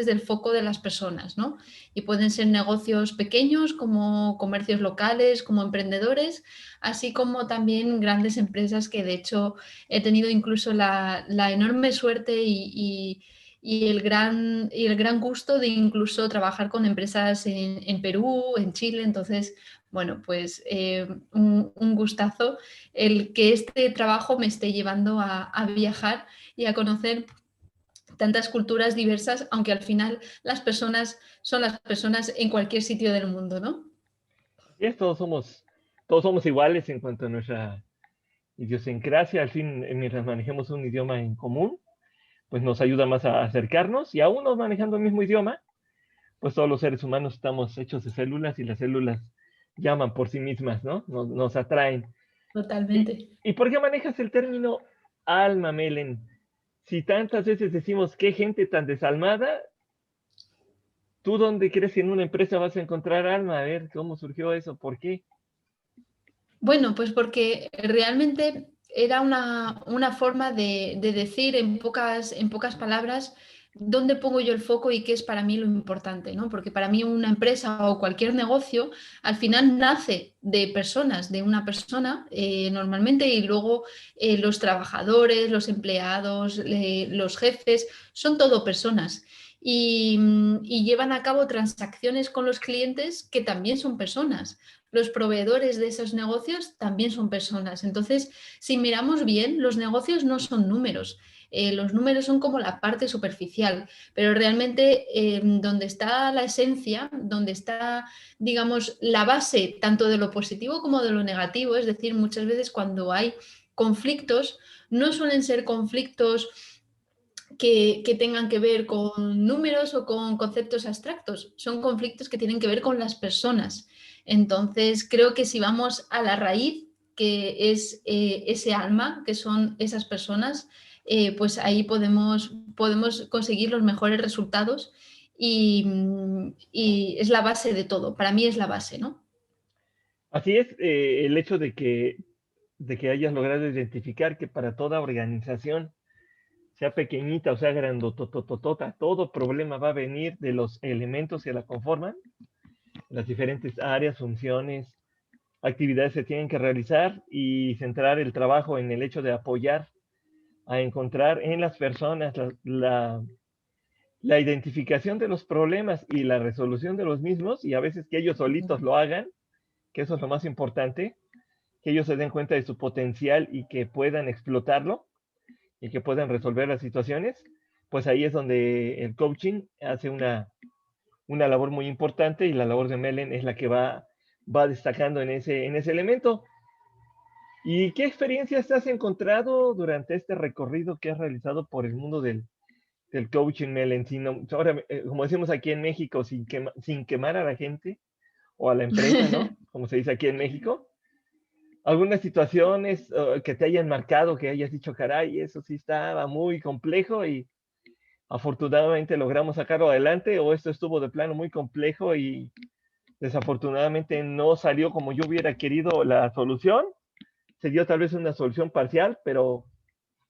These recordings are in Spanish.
desde el foco de las personas, ¿no? Y pueden ser negocios pequeños como comercios locales, como emprendedores, así como también grandes empresas que de hecho he tenido incluso la enorme suerte y el gran gusto de incluso trabajar con empresas en Perú, en Chile. Entonces, bueno, pues un gustazo el que este trabajo me esté llevando a viajar y a conocer tantas culturas diversas, aunque al final las personas son las personas en cualquier sitio del mundo, ¿no? Así es, todos somos iguales en cuanto a nuestra idiosincrasia. Al fin, mientras manejemos un idioma en común, pues nos ayuda más a acercarnos y aún nos manejando el mismo idioma, pues todos los seres humanos estamos hechos de células y las células llaman por sí mismas, ¿no? Nos atraen. ¿Y, Totalmente. ¿Y por qué manejas el término alma, Melen? Si tantas veces decimos qué gente tan desalmada, ¿tú dónde crees que en una empresa vas a encontrar alma? A ver, ¿cómo surgió eso? ¿Por qué? Bueno, pues porque realmente era una forma de decir en pocas palabras dónde pongo yo el foco y qué es para mí lo importante, ¿no? Porque para mí una empresa o cualquier negocio al final nace de personas, de una persona normalmente, y luego los trabajadores, los empleados, los jefes, son todo personas. Y llevan a cabo transacciones con los clientes que también son personas. Los proveedores de esos negocios también son personas. Entonces, si miramos bien, los negocios no son números. Los números son como la parte superficial, pero realmente donde está la esencia, donde está, digamos, la base tanto de lo positivo como de lo negativo, es decir, muchas veces cuando hay conflictos, no suelen ser conflictos que tengan que ver con números o con conceptos abstractos, son conflictos que tienen que ver con las personas. Entonces, creo que si vamos a la raíz, que es ese alma, que son esas personas, pues ahí podemos conseguir los mejores resultados y es la base de todo. Para mí es la base, ¿no? Así es, el hecho de que hayas logrado identificar que para toda organización, sea pequeñita o sea grandotototota, todo problema va a venir de los elementos que la conforman, las diferentes áreas, funciones, actividades se tienen que realizar y centrar el trabajo en el hecho de apoyar a encontrar en las personas la identificación de los problemas y la resolución de los mismos, y a veces que ellos solitos lo hagan, que eso es lo más importante, que ellos se den cuenta de su potencial y que puedan explotarlo y que puedan resolver las situaciones, pues ahí es donde el coaching hace una labor muy importante, y la labor de Melen es la que va destacando en ese elemento. ¿Y qué experiencias te has encontrado durante este recorrido que has realizado por el mundo del coaching, Melen? Ahora, como decimos aquí en México, sin quemar a la gente o a la empresa, ¿no? Como se dice aquí en México. ¿Algunas situaciones que te hayan marcado, que hayas dicho, caray, eso sí estaba muy complejo y afortunadamente logramos sacarlo adelante, o esto estuvo de plano muy complejo y desafortunadamente no salió como yo hubiera querido la solución? Se dio tal vez una solución parcial, pero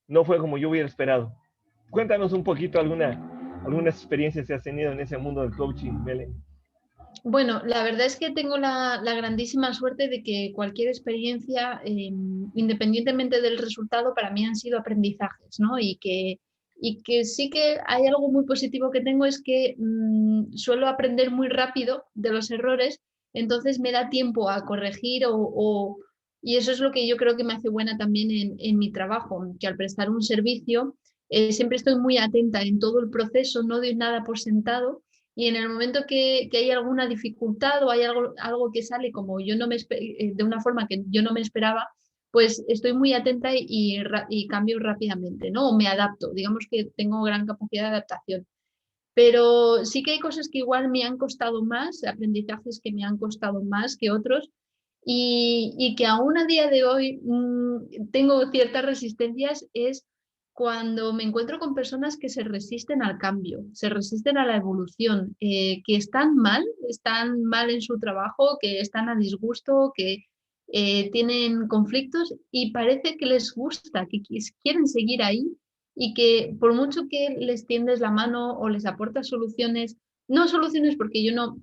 no fue como yo hubiera esperado. Cuéntanos un poquito algunas experiencias que has tenido en ese mundo del coaching, Belén. Bueno, la verdad es que tengo la grandísima suerte de que cualquier experiencia, independientemente del resultado, para mí han sido aprendizajes, ¿no? Y que sí que hay algo muy positivo que tengo es que suelo aprender muy rápido de los errores, entonces me da tiempo a corregir y eso es lo que yo creo que me hace buena también en mi trabajo, que al prestar un servicio siempre estoy muy atenta en todo el proceso, no doy nada por sentado y en el momento que hay alguna dificultad o hay algo que sale como yo no de una forma que yo no me esperaba, pues estoy muy atenta y cambio rápidamente, ¿no? O me adapto, digamos que tengo gran capacidad de adaptación. Pero sí que hay cosas que igual me han costado más, aprendizajes que me han costado más que otros y que aún a día de hoy tengo ciertas resistencias, es cuando me encuentro con personas que se resisten al cambio, se resisten a la evolución, que están mal en su trabajo, que están a disgusto, que tienen conflictos y parece que les gusta, que quieren seguir ahí y que por mucho que les tiendes la mano o les aportas soluciones, no soluciones porque yo no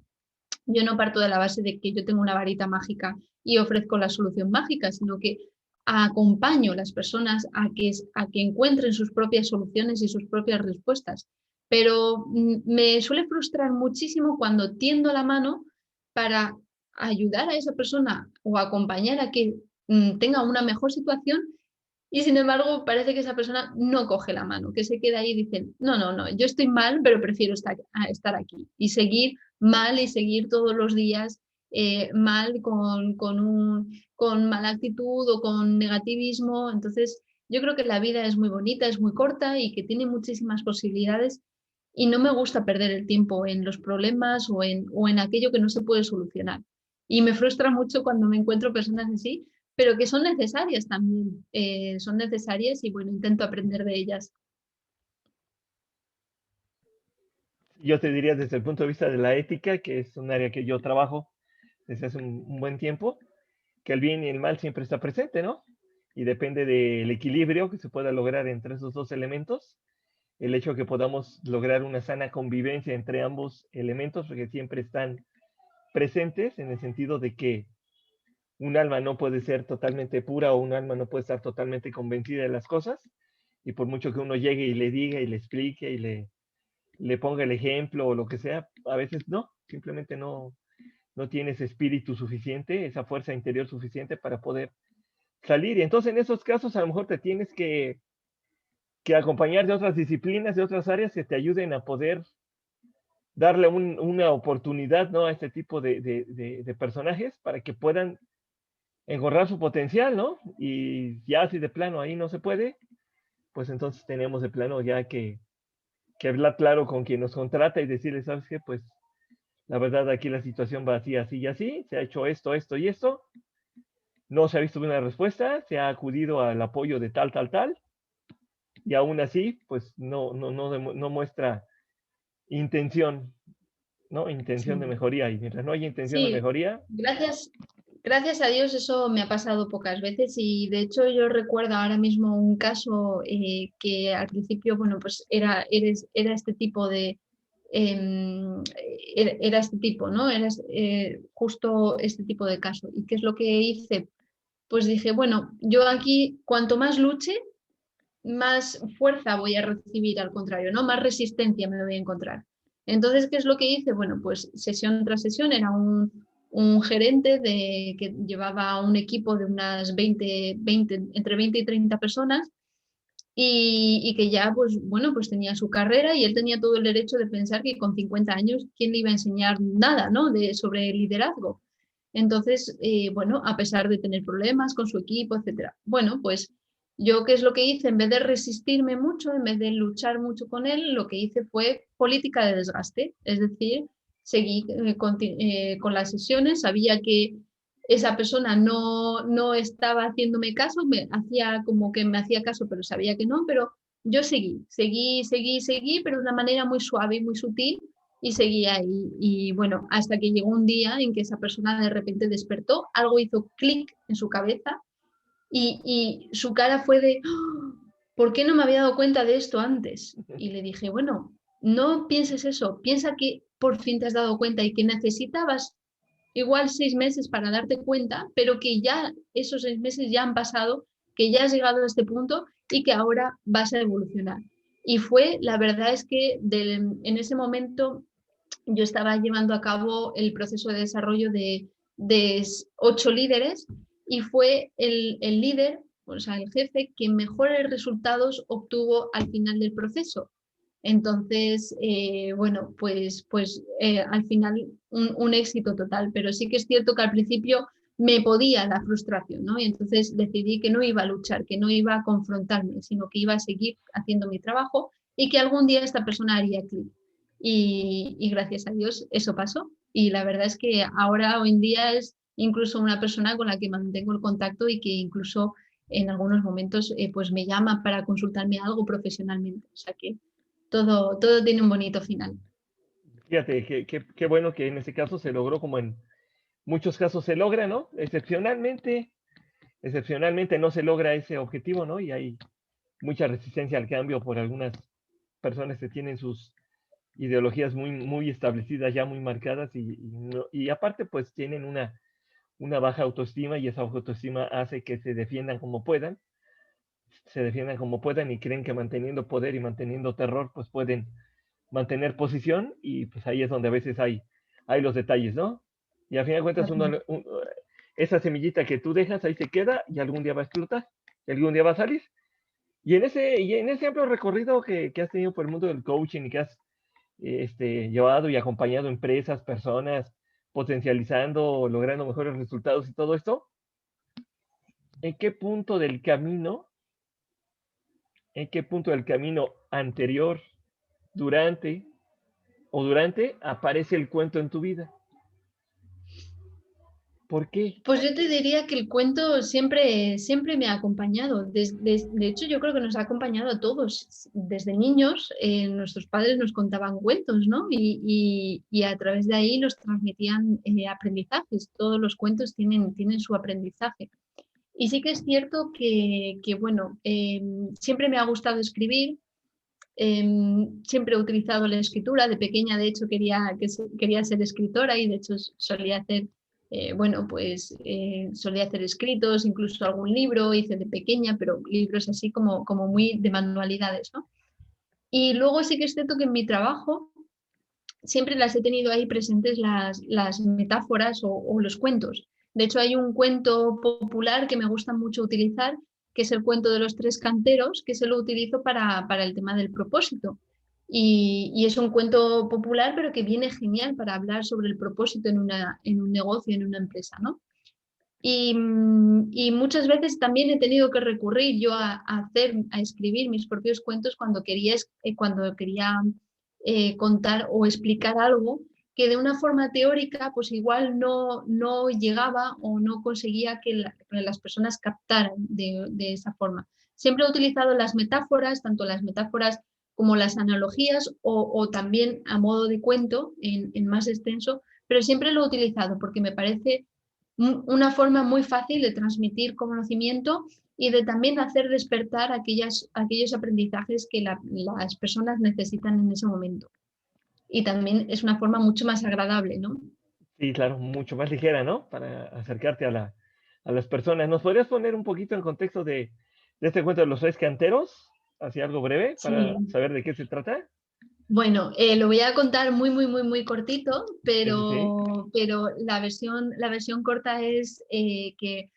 parto de la base de que yo tengo una varita mágica y ofrezco la solución mágica, sino que acompaño a las personas a que encuentren sus propias soluciones y sus propias respuestas. Pero me suele frustrar muchísimo cuando tiendo la mano para ayudar a esa persona o acompañar a que tenga una mejor situación y sin embargo, parece que esa persona no coge la mano, que se queda ahí y dice, no, no, no, yo estoy mal, pero prefiero estar aquí y seguir mal y seguir todos los días mal con mala actitud o con negativismo. Entonces, yo creo que la vida es muy bonita, es muy corta y que tiene muchísimas posibilidades y no me gusta perder el tiempo en los problemas o en aquello que no se puede solucionar. Y me frustra mucho cuando me encuentro personas así, pero que son necesarias también, son necesarias y bueno, intento aprender de ellas. Yo te diría desde el punto de vista de la ética, que es un área que yo trabajo desde hace un buen tiempo, que el bien y el mal siempre está presente, ¿no? Y depende del equilibrio que se pueda lograr entre esos dos elementos, el hecho de que podamos lograr una sana convivencia entre ambos elementos, porque siempre están presentes en el sentido de que un alma no puede ser totalmente pura o un alma no puede estar totalmente convencida de las cosas, y por mucho que uno llegue y le diga y le explique y le ponga el ejemplo o lo que sea, a veces no, simplemente no tienes espíritu suficiente, esa fuerza interior suficiente para poder salir. Y entonces en esos casos a lo mejor te tienes que acompañar de otras disciplinas, de otras áreas que te ayuden a poder darle una oportunidad, ¿no?, a este tipo de personajes para que puedan encontrar su potencial, ¿no? Y ya si de plano ahí no se puede, pues entonces tenemos de plano ya que hablar claro con quien nos contrata y decirle, ¿sabes qué? Pues la verdad aquí la situación va así, así y así, se ha hecho esto, esto y esto, no se ha visto una respuesta, se ha acudido al apoyo de tal, tal, tal, y aún así, pues no muestra intención, ¿no? Intención de Sí, mejoría, y mientras no haya intención de sí, mejoría, gracias, gracias a Dios eso me ha pasado pocas veces y de hecho yo recuerdo ahora mismo un caso que al principio, bueno, pues era este tipo de, era este tipo, ¿no? Era justo este tipo de caso. ¿Y qué es lo que hice? Pues dije, bueno, yo aquí cuanto más luche, más fuerza voy a recibir, al contrario, ¿no? Más resistencia me voy a encontrar. Entonces, ¿qué es lo que hice? Bueno, pues sesión tras sesión era un gerente que llevaba un equipo de unas 20 entre 20 y 30 personas y que ya, pues bueno, pues tenía su carrera y él tenía todo el derecho de pensar que con 50 años, ¿quién le iba a enseñar nada, ¿no? Sobre liderazgo. Entonces, bueno, a pesar de tener problemas con su equipo, etcétera. Bueno, pues yo, ¿qué es lo que hice? En vez de resistirme mucho, en vez de luchar mucho con él, lo que hice fue política de desgaste. Es decir, seguí con las sesiones, sabía que esa persona no estaba haciéndome caso, me hacía como que me hacía caso, pero sabía que no, pero yo seguí, pero de una manera muy suave y muy sutil y seguía ahí. Y bueno, hasta que llegó un día en que esa persona de repente despertó, algo hizo clic en su cabeza y su cara fue de, "¡Ah! ¿Por qué no me había dado cuenta de esto antes?". Y le dije, bueno, no pienses eso, piensa que por fin te has dado cuenta y que necesitabas igual 6 meses para darte cuenta, pero que ya esos 6 meses ya han pasado, que ya has llegado a este punto y que ahora vas a evolucionar. Y fue, la verdad es que en ese momento yo estaba llevando a cabo el proceso de desarrollo de 8 líderes y fue el líder, o sea, el jefe, que mejores resultados obtuvo al final del proceso. Entonces, bueno, pues al final un éxito total, pero sí que es cierto que al principio me podía la frustración, ¿no? Y entonces decidí que no iba a luchar, que no iba a confrontarme, sino que iba a seguir haciendo mi trabajo y que algún día esta persona haría clic. Y gracias a Dios eso pasó. Y la verdad es que ahora, hoy en día, es incluso una persona con la que mantengo el contacto y que incluso en algunos momentos pues me llama para consultarme algo profesionalmente. O sea que todo tiene un bonito final. fíjate, qué bueno que en ese caso se logró como en muchos casos se logra, ¿no? Excepcionalmente no se logra ese objetivo, ¿no? Y hay mucha resistencia al cambio por algunas personas que tienen sus ideologías muy establecidas, ya muy marcadas, y aparte pues tienen una baja autoestima, y esa baja autoestima hace que se defiendan como puedan, y creen que manteniendo poder y manteniendo terror pues pueden mantener posición, y pues ahí es donde a veces hay los detalles, ¿no? Y al final de cuentas esa semillita que tú dejas ahí se queda, y algún día va a explotar, y algún día va a salir. Y en ese amplio recorrido que has tenido por el mundo del coaching, y que has llevado y acompañado empresas, personas, potencializando, logrando mejores resultados y todo esto, ¿en qué punto del camino, anterior, durante aparece el cuento en tu vida? ¿Por qué? Pues yo te diría que el cuento siempre me ha acompañado. De hecho, yo creo que nos ha acompañado a todos. Desde niños, nuestros padres nos contaban cuentos, ¿no? Y a través de ahí nos transmitían aprendizajes. Todos los cuentos tienen su aprendizaje. Y sí que es cierto que bueno, siempre me ha gustado escribir. Siempre he utilizado la escritura. De pequeña, de hecho, quería ser escritora y de hecho solía hacer, bueno, pues solía hacer escritos, incluso algún libro hice de pequeña, pero libros así como muy de manualidades, ¿no? Y luego sí que es cierto que en mi trabajo siempre las he tenido ahí presentes las metáforas o los cuentos. De hecho, hay un cuento popular que me gusta mucho utilizar, que es el cuento de los tres canteros, que se lo utilizo para el tema del propósito. Y es un cuento popular, pero que viene genial para hablar sobre el propósito en un negocio, en una empresa, ¿no? Y muchas veces también he tenido que recurrir yo a escribir mis propios cuentos cuando quería contar o explicar algo que de una forma teórica pues igual no llegaba o no conseguía que las personas captaran de esa forma. Siempre he utilizado las metáforas, tanto las metáforas como las analogías o también a modo de cuento en más extenso, pero siempre lo he utilizado porque me parece una forma muy fácil de transmitir conocimiento y de también hacer despertar aquellos aprendizajes que las personas necesitan en ese momento. Y también es una forma mucho más agradable, ¿no? Sí, claro, mucho más ligera, ¿no? Para acercarte a las personas. ¿Nos podrías poner un poquito en contexto de este cuento de los tres canteros? Así algo breve para Sí. saber de qué se trata. Bueno, lo voy a contar muy cortito, Sí, sí, sí. pero la versión corta es que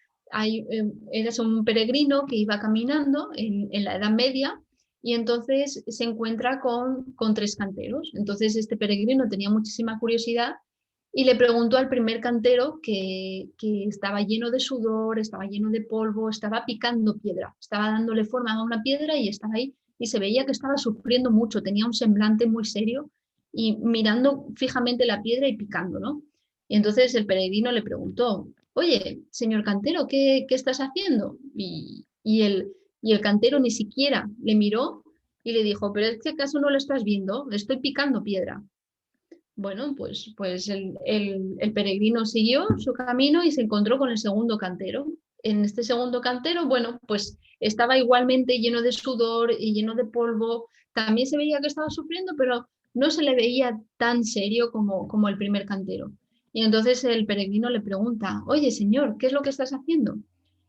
eres un peregrino que iba caminando en la Edad Media y entonces se encuentra con tres canteros. Entonces este peregrino tenía muchísima curiosidad y le preguntó al primer cantero que estaba lleno de sudor, estaba lleno de polvo, estaba picando piedra, estaba dándole forma a una piedra y estaba ahí y se veía que estaba sufriendo mucho, tenía un semblante muy serio y mirando fijamente la piedra y picando, ¿no? Y entonces el peregrino le preguntó, oye, señor cantero, ¿qué estás haciendo? Y el cantero ni siquiera le miró y le dijo, pero es que acaso no lo estás viendo, estoy picando piedra. Bueno, pues el peregrino siguió su camino y se encontró con el segundo cantero. En este segundo cantero, bueno, pues estaba igualmente lleno de sudor y lleno de polvo. También se veía que estaba sufriendo, pero no se le veía tan serio como el primer cantero. Y entonces el peregrino le pregunta, oye, señor, ¿qué es lo que estás haciendo?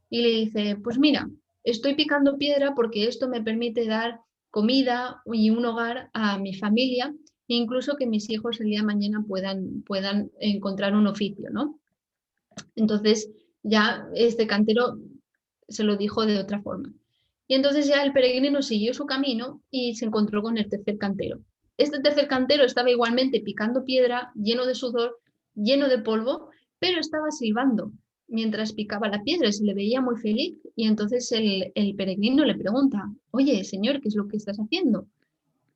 Y le dice, pues mira, estoy picando piedra porque esto me permite dar comida y un hogar a mi familia e incluso que mis hijos el día de mañana puedan encontrar un oficio, ¿no? Entonces ya este cantero se lo dijo de otra forma. Y entonces ya el peregrino siguió su camino y se encontró con el tercer cantero. Este tercer cantero estaba igualmente picando piedra, lleno de sudor, lleno de polvo, pero estaba silbando mientras picaba la piedra y se le veía muy feliz. Y entonces el peregrino le pregunta, oye, señor, ¿qué es lo que estás haciendo?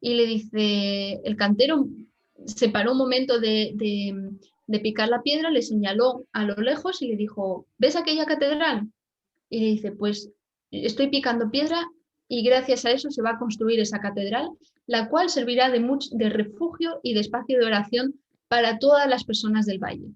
Y le dice, el cantero se paró un momento de picar la piedra, le señaló a lo lejos y le dijo, ¿ves aquella catedral? Y le dice, pues estoy picando piedra y gracias a eso se va a construir esa catedral, la cual servirá de refugio y de espacio de oración para todas las personas del valle.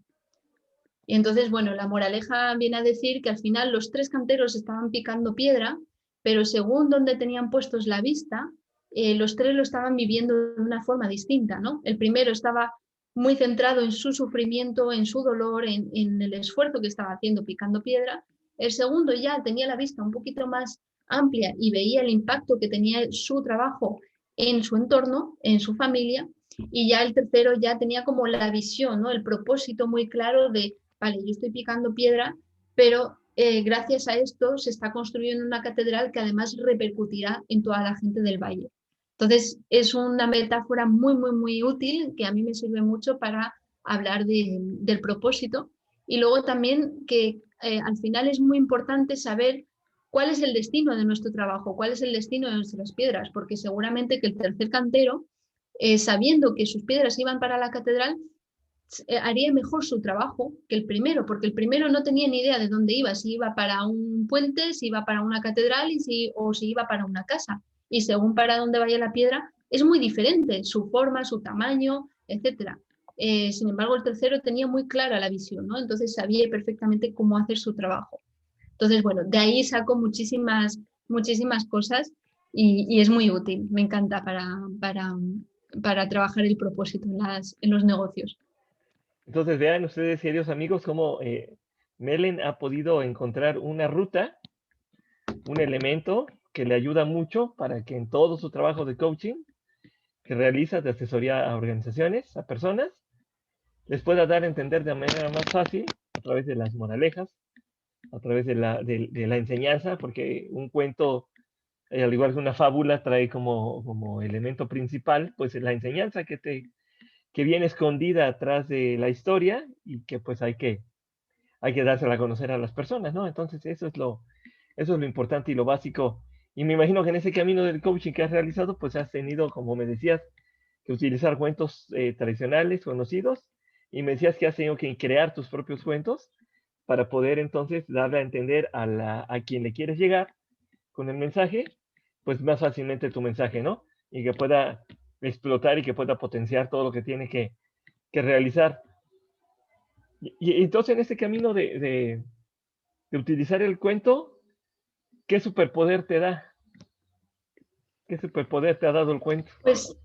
Y entonces, bueno, la moraleja viene a decir que al final los tres canteros estaban picando piedra, pero según donde tenían puestos la vista, los tres lo estaban viviendo de una forma distinta, ¿no? El primero estaba muy centrado en su sufrimiento, en su dolor, en el esfuerzo que estaba haciendo picando piedra. El segundo ya tenía la vista un poquito más amplia y veía el impacto que tenía su trabajo en su entorno, en su familia, y ya el tercero ya tenía como la visión, ¿no? El propósito muy claro de, vale, yo estoy picando piedra, pero gracias a esto se está construyendo una catedral que además repercutirá en toda la gente del valle. Entonces, es una metáfora muy, muy, muy útil que a mí me sirve mucho para hablar del propósito. Y luego también que al final es muy importante saber cuál es el destino de nuestro trabajo, cuál es el destino de nuestras piedras, porque seguramente que el tercer cantero, sabiendo que sus piedras iban para la catedral, haría mejor su trabajo que el primero, porque el primero no tenía ni idea de dónde iba, si iba para un puente, si iba para una catedral o si iba para una casa. Y según para dónde vaya la piedra, es muy diferente su forma, su tamaño, etc. Sin embargo, el tercero tenía muy clara la visión, ¿no? Entonces sabía perfectamente cómo hacer su trabajo. Entonces, bueno, de ahí saco muchísimas cosas y es muy útil, me encanta para trabajar el propósito en los negocios. Entonces vean ustedes, queridos amigos, cómo Melen ha podido encontrar una ruta, un elemento que le ayuda mucho para que en todo su trabajo de coaching que realiza de asesoría a organizaciones, a personas, les pueda dar a entender de manera más fácil a través de las moralejas, a través de la enseñanza, porque un cuento, al igual que una fábula, trae como elemento principal, pues la enseñanza que viene escondida atrás de la historia y que pues hay que dársela a conocer a las personas, ¿no? Entonces eso es lo importante y lo básico. Y me imagino que en ese camino del coaching que has realizado, pues has tenido, como me decías, que utilizar cuentos tradicionales, conocidos, y me decías que has tenido que crear tus propios cuentos para poder entonces darle a entender a quien le quieres llegar con el mensaje, pues más fácilmente tu mensaje, ¿no? Y que pueda explotar y que pueda potenciar todo lo que tiene que realizar. Y entonces en este camino de utilizar el cuento, ¿qué superpoder te da? ¿Qué superpoder te ha dado el cuento? Pues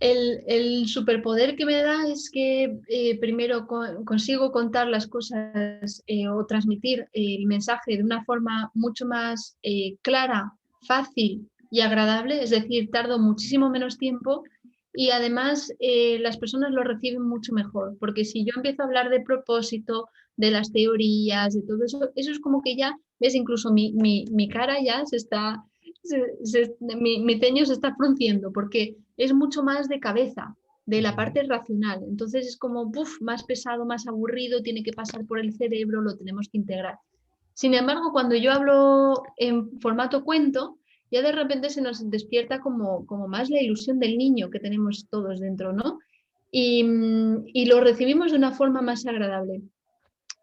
el superpoder que me da es que primero consigo contar las cosas o transmitir el mensaje de una forma mucho más clara, fácil y agradable, es decir, tardo muchísimo menos tiempo y además las personas lo reciben mucho mejor, porque si yo empiezo a hablar de propósito, de las teorías, de todo eso, eso es como que ya, ves, incluso mi cara ya se está, mi ceño se está frunciendo, porque es mucho más de cabeza, de la parte racional. Entonces es como más pesado, más aburrido, tiene que pasar por el cerebro, lo tenemos que integrar. Sin embargo, cuando yo hablo en formato cuento, ya de repente se nos despierta como más la ilusión del niño que tenemos todos dentro, ¿no? Y lo recibimos de una forma más agradable.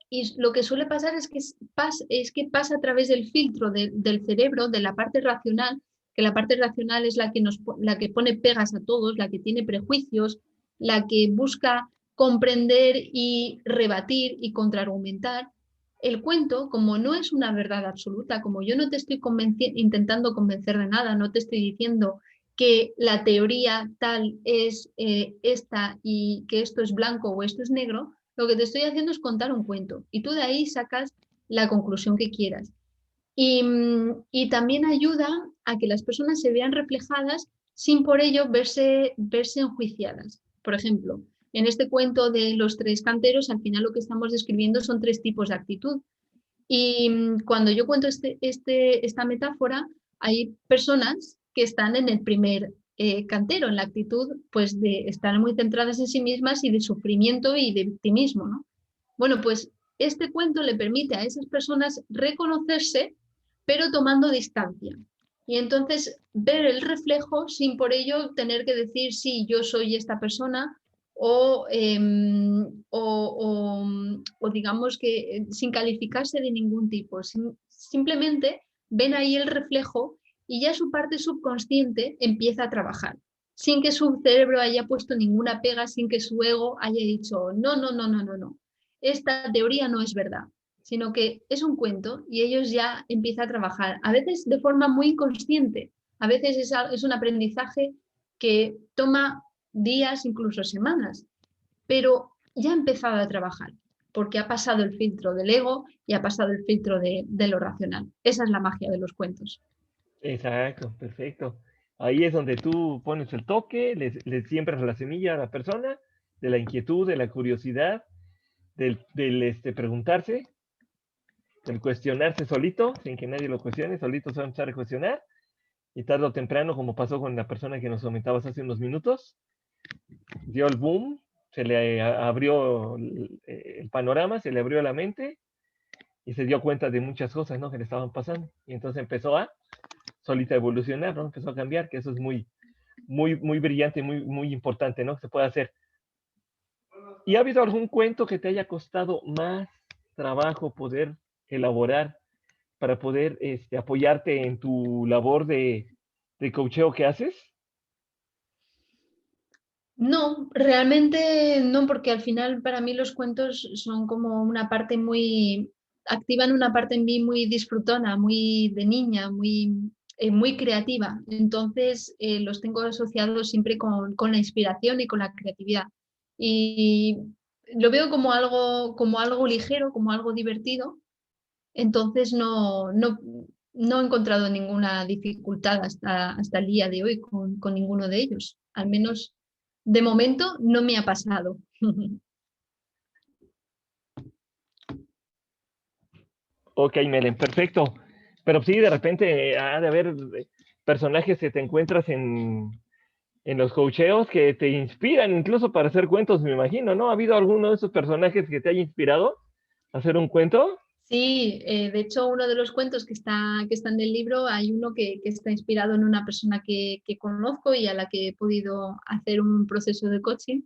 Y lo que suele pasar es que pasa a través del filtro del cerebro, de la parte racional, que la parte racional es la que pone pegas a todos, la que tiene prejuicios, la que busca comprender y rebatir y contraargumentar. El cuento, como no es una verdad absoluta, como yo no te estoy intentando convencer de nada, no te estoy diciendo que la teoría tal es esta y que esto es blanco o esto es negro, lo que te estoy haciendo es contar un cuento y tú de ahí sacas la conclusión que quieras. Y también ayuda a que las personas se vean reflejadas sin por ello verse enjuiciadas. Por ejemplo, en este cuento de los tres canteros, al final lo que estamos describiendo son tres tipos de actitud. Y cuando yo cuento esta metáfora, hay personas que están en el primer cantero, en la actitud pues de estar muy centradas en sí mismas y de sufrimiento y de victimismo, ¿no? Bueno, pues este cuento le permite a esas personas reconocerse, pero tomando distancia. Y entonces ver el reflejo sin por ello tener que decir, sí, yo soy esta persona, o, o digamos que sin calificarse de ningún tipo. Simplemente ven ahí el reflejo y ya su parte subconsciente empieza a trabajar, sin que su cerebro haya puesto ninguna pega, sin que su ego haya dicho, no, no, no, no, no, no, esta teoría no es verdad. sino que es un cuento y ellos ya empiezan a trabajar, a veces de forma muy inconsciente, a veces es un aprendizaje que toma días, incluso semanas, pero ya ha empezado a trabajar, porque ha pasado el filtro del ego y ha pasado el filtro de lo racional. Esa es la magia de los cuentos. Exacto, perfecto. Ahí es donde tú pones el toque, le siembras la semilla a la persona de la inquietud, de la curiosidad, del preguntarse, del cuestionarse solito, sin que nadie lo cuestione, solito se va a empezar a cuestionar, y tarde o temprano, como pasó con la persona que nos comentabas hace unos minutos, dio el boom, se le abrió el panorama, se le abrió la mente y se dio cuenta de muchas cosas, ¿no? Que le estaban pasando. Y entonces empezó a solita evolucionar, ¿no? Empezó a cambiar, que eso es muy brillante, muy importante, ¿no? Que se puede hacer. ¿Y ha habido algún cuento que te haya costado más trabajo poder elaborar para poder apoyarte en tu labor de coacheo que haces? No, realmente no, porque al final para mí los cuentos son como una parte muy, activan una parte en mí muy disfrutona, muy de niña, muy creativa. Entonces los tengo asociados siempre con la inspiración y con la creatividad. Y lo veo como algo ligero, como algo divertido. Entonces no he encontrado ninguna dificultad hasta el día de hoy con ninguno de ellos. Al menos de momento no me ha pasado. Ok, Melen, perfecto. Pero sí, de repente ha de haber personajes que te encuentras en los coacheos que te inspiran incluso para hacer cuentos, me imagino, ¿no? ¿Ha habido alguno de esos personajes que te haya inspirado a hacer un cuento? Sí, de hecho uno de los cuentos que está en el libro hay uno que está inspirado en una persona que conozco y a la que he podido hacer un proceso de coaching.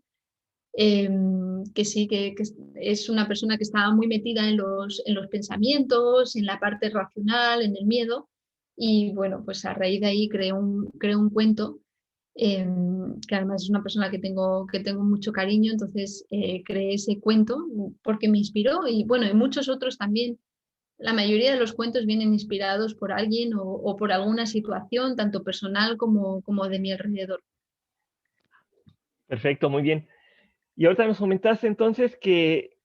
Que sí, que es una persona que estaba muy metida en los pensamientos, en la parte racional, en el miedo. Y bueno, pues a raíz de ahí creé un cuento, que además es una persona que tengo mucho cariño, entonces creé ese cuento porque me inspiró y bueno, y muchos otros también. La mayoría de los cuentos vienen inspirados por alguien o por alguna situación, tanto personal como de mi alrededor. Perfecto, muy bien. Y ahorita nos comentaste entonces que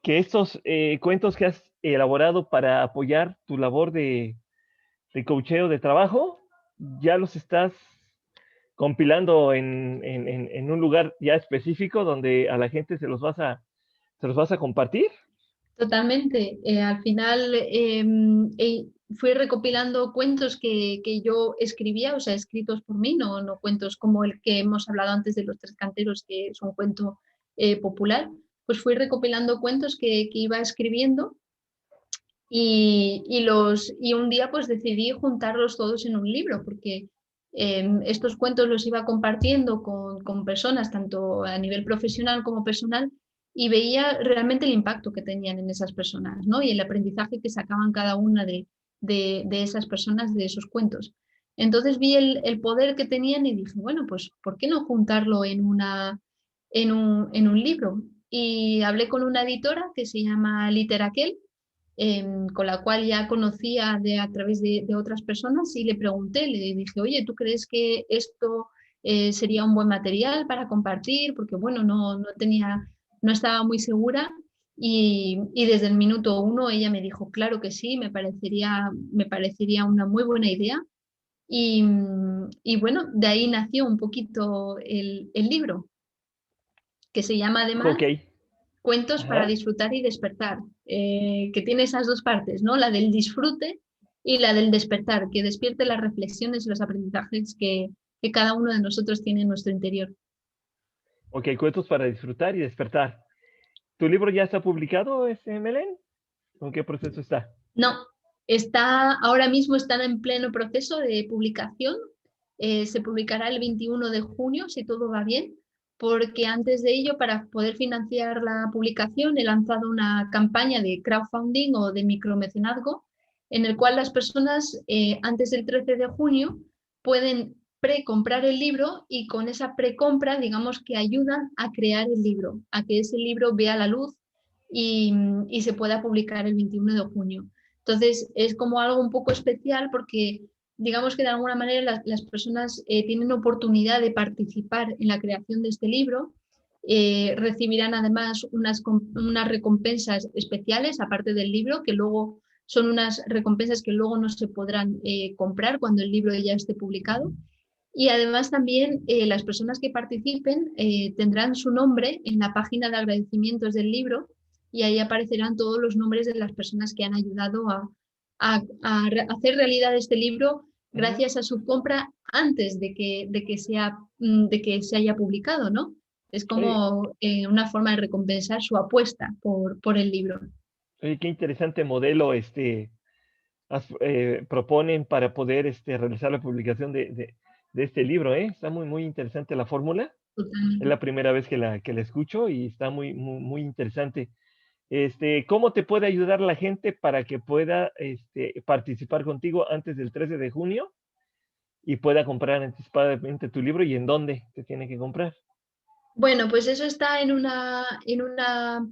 estos cuentos que has elaborado para apoyar tu labor de coacheo de trabajo, ya los estás compilando en un lugar ya específico donde a la gente se los vas a compartir. Totalmente. Al final fui recopilando cuentos que yo escribía, o sea, escritos por mí, no cuentos como el que hemos hablado antes de Los Tres Canteros, que es un cuento popular. Pues fui recopilando cuentos que iba escribiendo y un día pues decidí juntarlos todos en un libro, porque estos cuentos los iba compartiendo con personas, tanto a nivel profesional como personal, y veía realmente el impacto que tenían en esas personas, ¿no? Y el aprendizaje que sacaban cada una de esas personas de esos cuentos. Entonces vi el poder que tenían y dije, bueno, pues ¿por qué no juntarlo en un libro? Y hablé con una editora que se llama Literaquel, con la cual ya conocía a través de otras personas y le pregunté, le dije, oye, ¿tú crees que esto sería un buen material para compartir? Porque bueno, no estaba muy segura y desde el minuto uno ella me dijo, claro que sí, me parecería una muy buena idea. Y bueno, de ahí nació un poquito el libro, que se llama además Ok. Cuentos para Ajá. disfrutar y despertar, que tiene esas dos partes, ¿no? La del disfrute y la del despertar, que despierte las reflexiones y los aprendizajes que cada uno de nosotros tiene en nuestro interior. Ok, cuentos para disfrutar y despertar. ¿Tu libro ya está publicado, Melen? ¿Con qué proceso está? No, ahora mismo está en pleno proceso de publicación. Se publicará el 21 de junio, si todo va bien, porque antes de ello, para poder financiar la publicación, he lanzado una campaña de crowdfunding o de micromecenazgo, en el cual las personas antes del 13 de junio pueden precomprar el libro y con esa precompra, digamos que ayudan a crear el libro, a que ese libro vea la luz y se pueda publicar el 21 de junio. Entonces, es como algo un poco especial porque digamos que de alguna manera las personas tienen oportunidad de participar en la creación de este libro. Recibirán además unas recompensas especiales, aparte del libro, que luego son unas recompensas que luego no se podrán comprar cuando el libro ya esté publicado. Y además también las personas que participen tendrán su nombre en la página de agradecimientos del libro y ahí aparecerán todos los nombres de las personas que han ayudado a hacer realidad este libro gracias a su compra antes de que se haya publicado, ¿no? Es Oye, como una forma de recompensar su apuesta por el libro. oye, qué interesante modelo proponen para poder realizar la publicación de este libro, ¿eh? Está muy, muy interesante la fórmula. Es Totalmente. la primera vez que la escucho y está muy, muy, muy interesante. ¿Cómo te puede ayudar la gente para que pueda participar contigo antes del 13 de junio y pueda comprar anticipadamente tu libro y en dónde te tiene que comprar? Bueno, pues eso está en una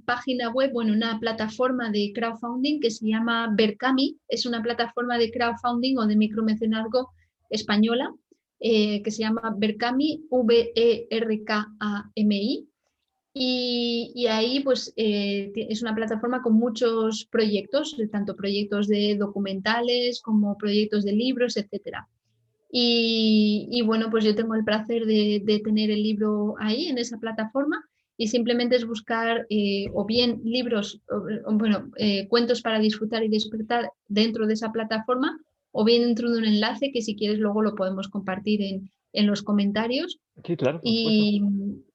página web, bueno, una plataforma de crowdfunding que se llama Berkami. Es una plataforma de crowdfunding o de micromecenazgo española que se llama Berkami, Verkami. Y ahí pues es una plataforma con muchos proyectos, tanto proyectos de documentales como proyectos de libros, etcétera. Y bueno, pues yo tengo el placer de tener el libro ahí en esa plataforma y simplemente es buscar o bien libros, bueno, cuentos para disfrutar y despertar dentro de esa plataforma o bien dentro de un enlace que si quieres luego lo podemos compartir en los comentarios. Sí, claro, por supuesto.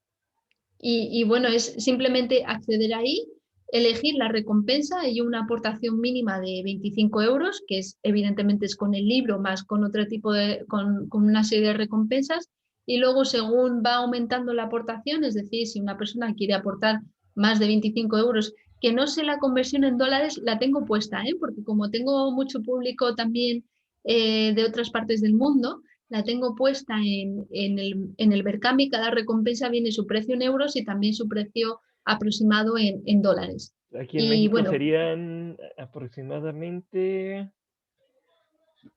Y, y bueno, es simplemente acceder ahí, elegir la recompensa y una aportación mínima de 25 euros, que es evidentemente es con el libro más con otro tipo con una serie de recompensas. Y luego según va aumentando la aportación, es decir, si una persona quiere aportar más de 25 euros, que no sé la conversión en dólares, la tengo puesta, ¿eh? Porque como tengo mucho público también de otras partes del mundo, la tengo puesta en el Berkami, cada recompensa viene su precio en euros y también su precio aproximado en dólares. Aquí en Y México bueno, serían aproximadamente,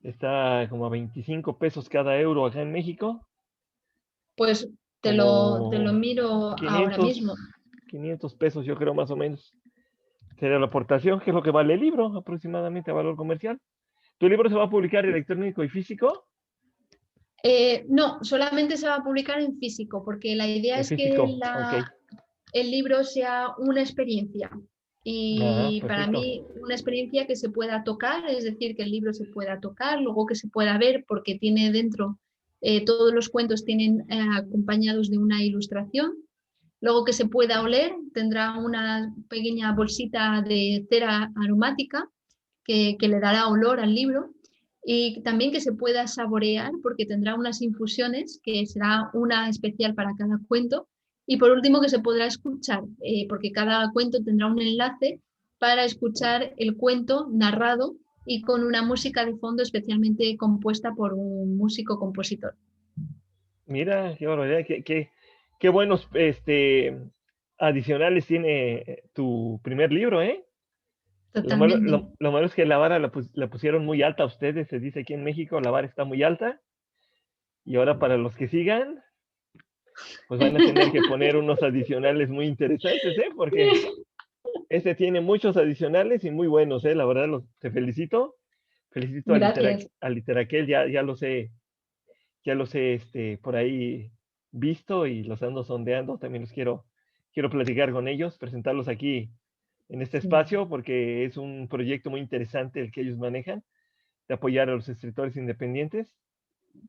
está como a 25 pesos cada euro acá en México, pues te lo como miro ahora 500, mismo. 500 pesos yo creo más o menos. Sería la aportación, que es lo que vale el libro aproximadamente a valor comercial. ¿Tu libro se va a publicar electrónico y físico? No, solamente se va a publicar en físico, porque la idea En es que físico, ok. el libro sea una experiencia. Ah, Y para perfecto. mí, una experiencia que se pueda tocar, es decir, que el libro se pueda tocar, luego que se pueda ver, porque tiene dentro, todos los cuentos tienen acompañados de una ilustración. Luego que se pueda oler, tendrá una pequeña bolsita de cera aromática que le dará olor al libro y también que se pueda saborear porque tendrá unas infusiones que será una especial para cada cuento y por último que se podrá escuchar porque cada cuento tendrá un enlace para escuchar el cuento narrado y con una música de fondo especialmente compuesta por un músico compositor. Mira, qué barbaridad, qué buenos adicionales tiene tu primer libro, ¿eh? Lo malo, Totalmente. lo malo es que la vara la pusieron muy alta a ustedes, se dice aquí en México, la vara está muy alta, y ahora para los que sigan, pues van a tener que poner unos adicionales muy interesantes, ¿eh? Porque este tiene muchos adicionales y muy buenos, ¿eh? La verdad, te felicito. Felicito Gracias. a Literaquel, ya los he por ahí visto y los ando sondeando. También quiero platicar con ellos, presentarlos aquí en este Sí, espacio, porque es un proyecto muy interesante el que ellos manejan, de apoyar a los escritores independientes.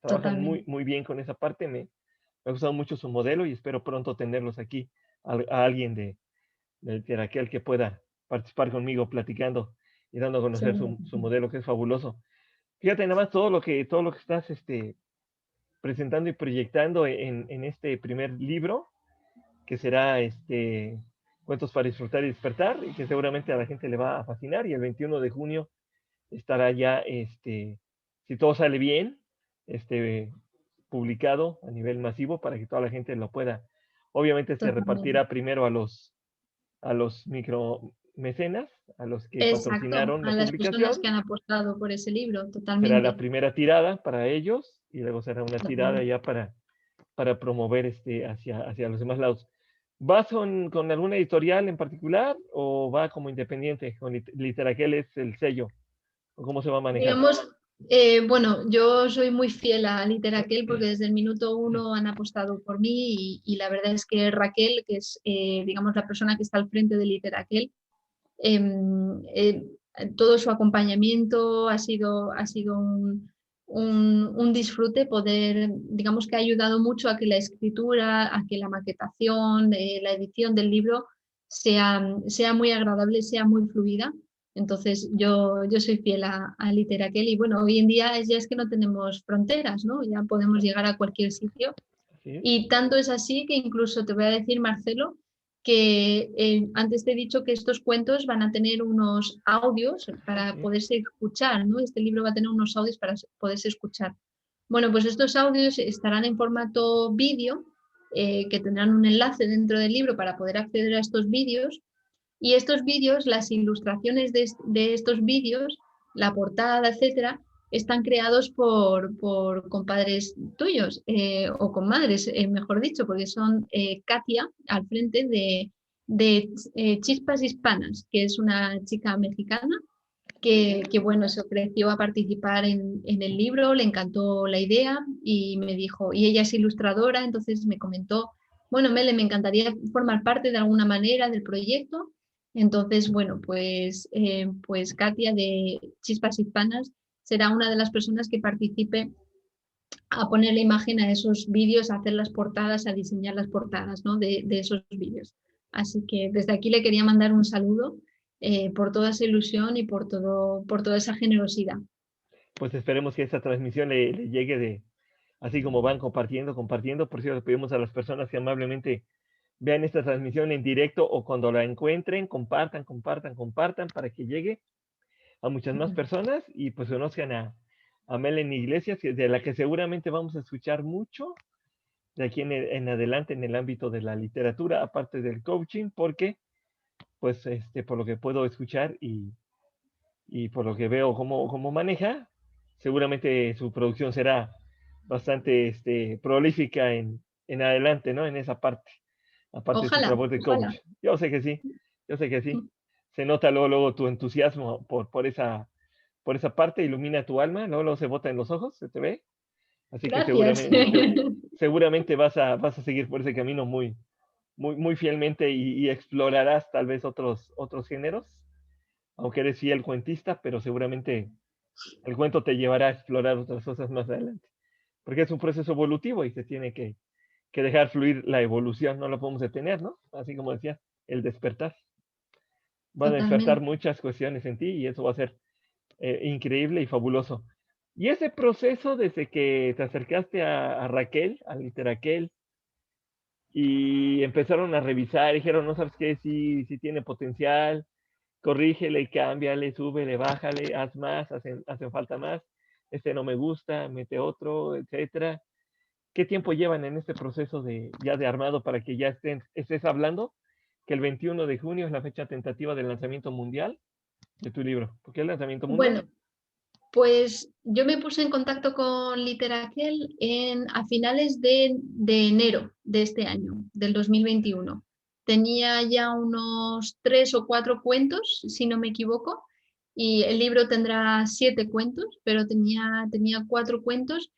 Trabajan muy, totalmente. muy bien con esa parte. Me ha gustado mucho su modelo y espero pronto tenerlos aquí, a alguien de aquel que pueda participar conmigo platicando y dando a conocer Seguro. su modelo, que es fabuloso. Fíjate nada más todo lo que estás presentando y proyectando en este primer libro, que será Cuentos para disfrutar y despertar, y que seguramente a la gente le va a fascinar. Y el 21 de junio estará ya, si todo sale bien, este, publicado a nivel masivo para que toda la gente lo pueda. Obviamente se Totalmente. repartirá primero a los micromecenas, a los que Exacto, patrocinaron a la las personas publicación. que han apostado por ese libro, Será la totalmente, primera tirada para ellos y luego será una tirada totalmente. ya para promover hacia los demás lados. ¿Vas con alguna editorial en particular o va como independiente? Con Literaquel es el sello. ¿O cómo se va a manejar? Digamos, bueno, yo soy muy fiel a Literaquel porque desde el minuto uno han apostado por mí y la verdad es que Raquel, que es, digamos, la persona que está al frente de Literaquel, em, eh, todo su acompañamiento ha sido un disfrute poder, digamos que ha ayudado mucho a que la escritura, a que la maquetación, la edición del libro sea muy agradable, sea muy fluida. Entonces yo soy fiel a Literaquel y bueno, hoy en día ya es que no tenemos fronteras, ¿no? Ya podemos llegar a cualquier sitio Así es. y tanto es así que incluso te voy a decir, Marcelo, que antes te he dicho que estos cuentos van a tener unos audios para Sí. poderse escuchar, ¿no? Este libro va a tener unos audios para poderse escuchar. Bueno, pues estos audios estarán en formato vídeo, que tendrán un enlace dentro del libro para poder acceder a estos vídeos. Y estos vídeos, las ilustraciones de estos vídeos, la portada, etcétera, están creados por compadres tuyos o comadres, mejor dicho, porque son Katia al frente de Chispas Hispanas, que es una chica mexicana que, bueno, se ofreció a participar en el libro, le encantó la idea y me dijo, y ella es ilustradora, entonces me comentó, bueno, Mele, me encantaría formar parte de alguna manera del proyecto. Entonces, bueno, pues Katia de Chispas Hispanas será una de las personas que participe a poner la imagen a esos vídeos, a hacer las portadas, a diseñar las portadas, ¿no? de esos vídeos. Así que desde aquí le quería mandar un saludo por toda esa ilusión y por toda esa generosidad. Pues esperemos que esta transmisión le llegue así como van compartiendo. Por cierto, pedimos a las personas que amablemente vean esta transmisión en directo o cuando la encuentren, compartan para que llegue a muchas más personas y pues conozcan a Melanie Iglesias, de la que seguramente vamos a escuchar mucho de aquí en adelante en el ámbito de la literatura, aparte del coaching, porque pues por lo que puedo escuchar y por lo que veo cómo maneja, seguramente su producción será bastante prolífica en adelante, ¿no? En esa parte, aparte de su Ojalá, labor de ojalá. coach. Yo sé que sí, yo sé que sí. Se nota luego tu entusiasmo por esa parte, ilumina tu alma, luego se bota en los ojos, se te ve. Así que Gracias. seguramente vas a seguir por ese camino muy fielmente y explorarás tal vez otros géneros, aunque eres fiel cuentista, pero seguramente el cuento te llevará a explorar otras cosas más adelante, porque es un proceso evolutivo y se tiene que dejar fluir la evolución, no lo podemos detener, ¿no? Así como decía, el despertar. Van a despertar Totalmente. muchas cuestiones en ti y eso va a ser increíble y fabuloso. Y ese proceso desde que te acercaste a Raquel, a Literaquel, y empezaron a revisar, dijeron, no sabes qué, si tiene potencial, corrígele, cámbiale, súbele, bájale, haz más, hace falta más, este no me gusta, mete otro, etcétera. ¿Qué tiempo llevan en este proceso ya de armado para que ya estés hablando que el 21 de junio es la fecha tentativa del lanzamiento mundial de tu libro? ¿Por qué el lanzamiento mundial? Bueno, pues yo me puse en contacto con Literaquel a finales de enero de este año, del 2021. Tenía ya unos 3 o 4 cuentos, si no me equivoco, y el libro tendrá 7 cuentos, pero tenía 4 cuentos.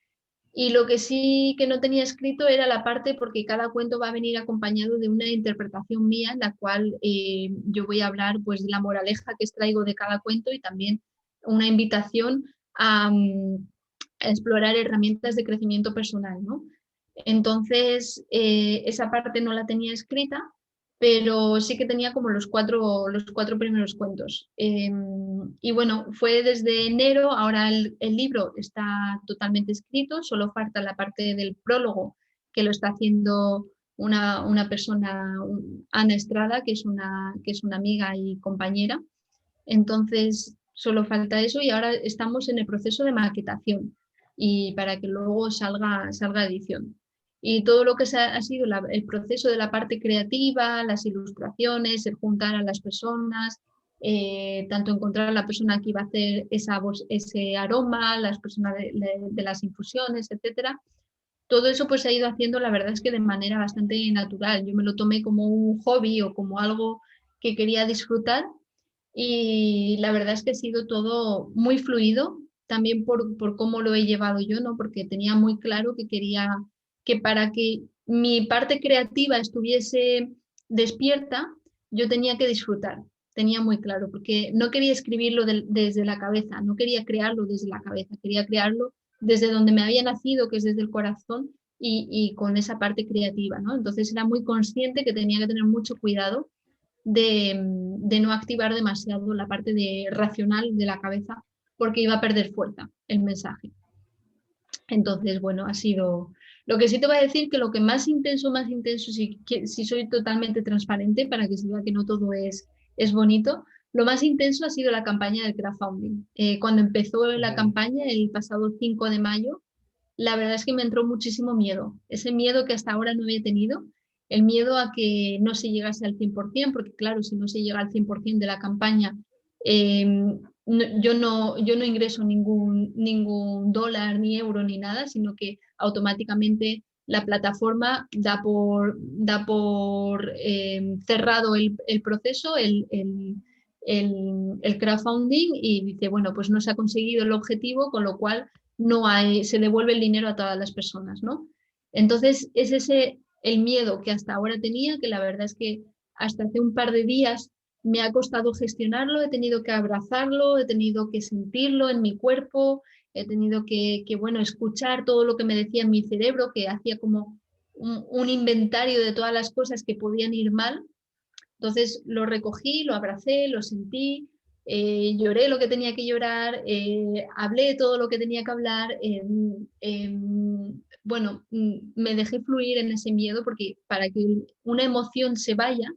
Y lo que sí que no tenía escrito era la parte, porque cada cuento va a venir acompañado de una interpretación mía, en la cual yo voy a hablar pues de la moraleja que extraigo de cada cuento y también una invitación a explorar herramientas de crecimiento personal, ¿no? Entonces, esa parte no la tenía escrita, pero sí que tenía como los cuatro primeros cuentos. Y bueno, fue desde enero, ahora el libro está totalmente escrito, solo falta la parte del prólogo que lo está haciendo una persona, Ana Estrada, que es una amiga y compañera. Entonces, solo falta eso y ahora estamos en el proceso de maquetación y para que luego salga edición. Y todo lo que ha sido el proceso de la parte creativa, las ilustraciones, el juntar a las personas, tanto encontrar a la persona que iba a hacer ese aroma, las personas de las infusiones, etcétera. Todo eso pues se ha ido haciendo, la verdad es que de manera bastante natural. Yo me lo tomé como un hobby o como algo que quería disfrutar y la verdad es que ha sido todo muy fluido, también por cómo lo he llevado yo, ¿no? Porque tenía muy claro que quería que para que mi parte creativa estuviese despierta, yo tenía que disfrutar, tenía muy claro, porque no quería escribirlo desde la cabeza, no quería crearlo desde la cabeza, quería crearlo desde donde me había nacido, que es desde el corazón, y con esa parte creativa, ¿no? Entonces era muy consciente que tenía que tener mucho cuidado de no activar demasiado la parte racional de la cabeza porque iba a perder fuerza el mensaje. Entonces, bueno, ha sido... Lo que sí te voy a decir que lo que más intenso, si soy totalmente transparente para que se vea que no todo es bonito, lo más intenso ha sido la campaña del crowdfunding. Cuando empezó la Ujú. campaña, el pasado 5 de mayo, la verdad es que me entró muchísimo miedo. Ese miedo que hasta ahora no había tenido, el miedo a que no se llegase al 100%, porque claro, si no se llega al 100% de la campaña, yo no ingreso ningún dólar, ni euro, ni nada, sino que automáticamente la plataforma da por cerrado el proceso, el crowdfunding y dice, bueno, pues no se ha conseguido el objetivo, con lo cual se devuelve el dinero a todas las personas, ¿no? Entonces, es ese el miedo que hasta ahora tenía, que la verdad es que hasta hace un par de días me ha costado gestionarlo, he tenido que abrazarlo, he tenido que sentirlo en mi cuerpo, he tenido bueno, escuchar todo lo que me decía en mi cerebro, que hacía como un inventario de todas las cosas que podían ir mal. Entonces lo recogí, lo abracé, lo sentí, lloré lo que tenía que llorar, hablé todo lo que tenía que hablar, bueno, me dejé fluir en ese miedo porque para que una emoción se vaya,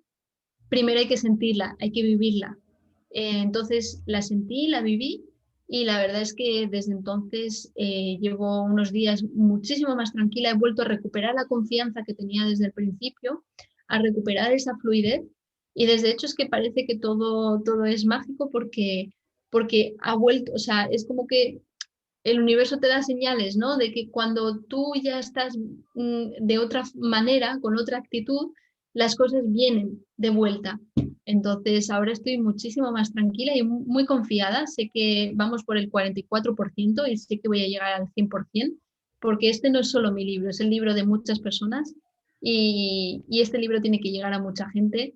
primero hay que sentirla, hay que vivirla. Entonces la sentí, la viví y la verdad es que desde entonces llevo unos días muchísimo más tranquila, he vuelto a recuperar la confianza que tenía desde el principio, a recuperar esa fluidez y desde hecho es que parece que todo es mágico porque ha vuelto, o sea, es como que el universo te da señales, ¿no? De que cuando tú ya estás de otra manera, con otra actitud, las cosas vienen de vuelta. Entonces, ahora estoy muchísimo más tranquila y muy confiada. Sé que vamos por el 44% y sé que voy a llegar al 100%, porque este no es solo mi libro, es el libro de muchas personas y este libro tiene que llegar a mucha gente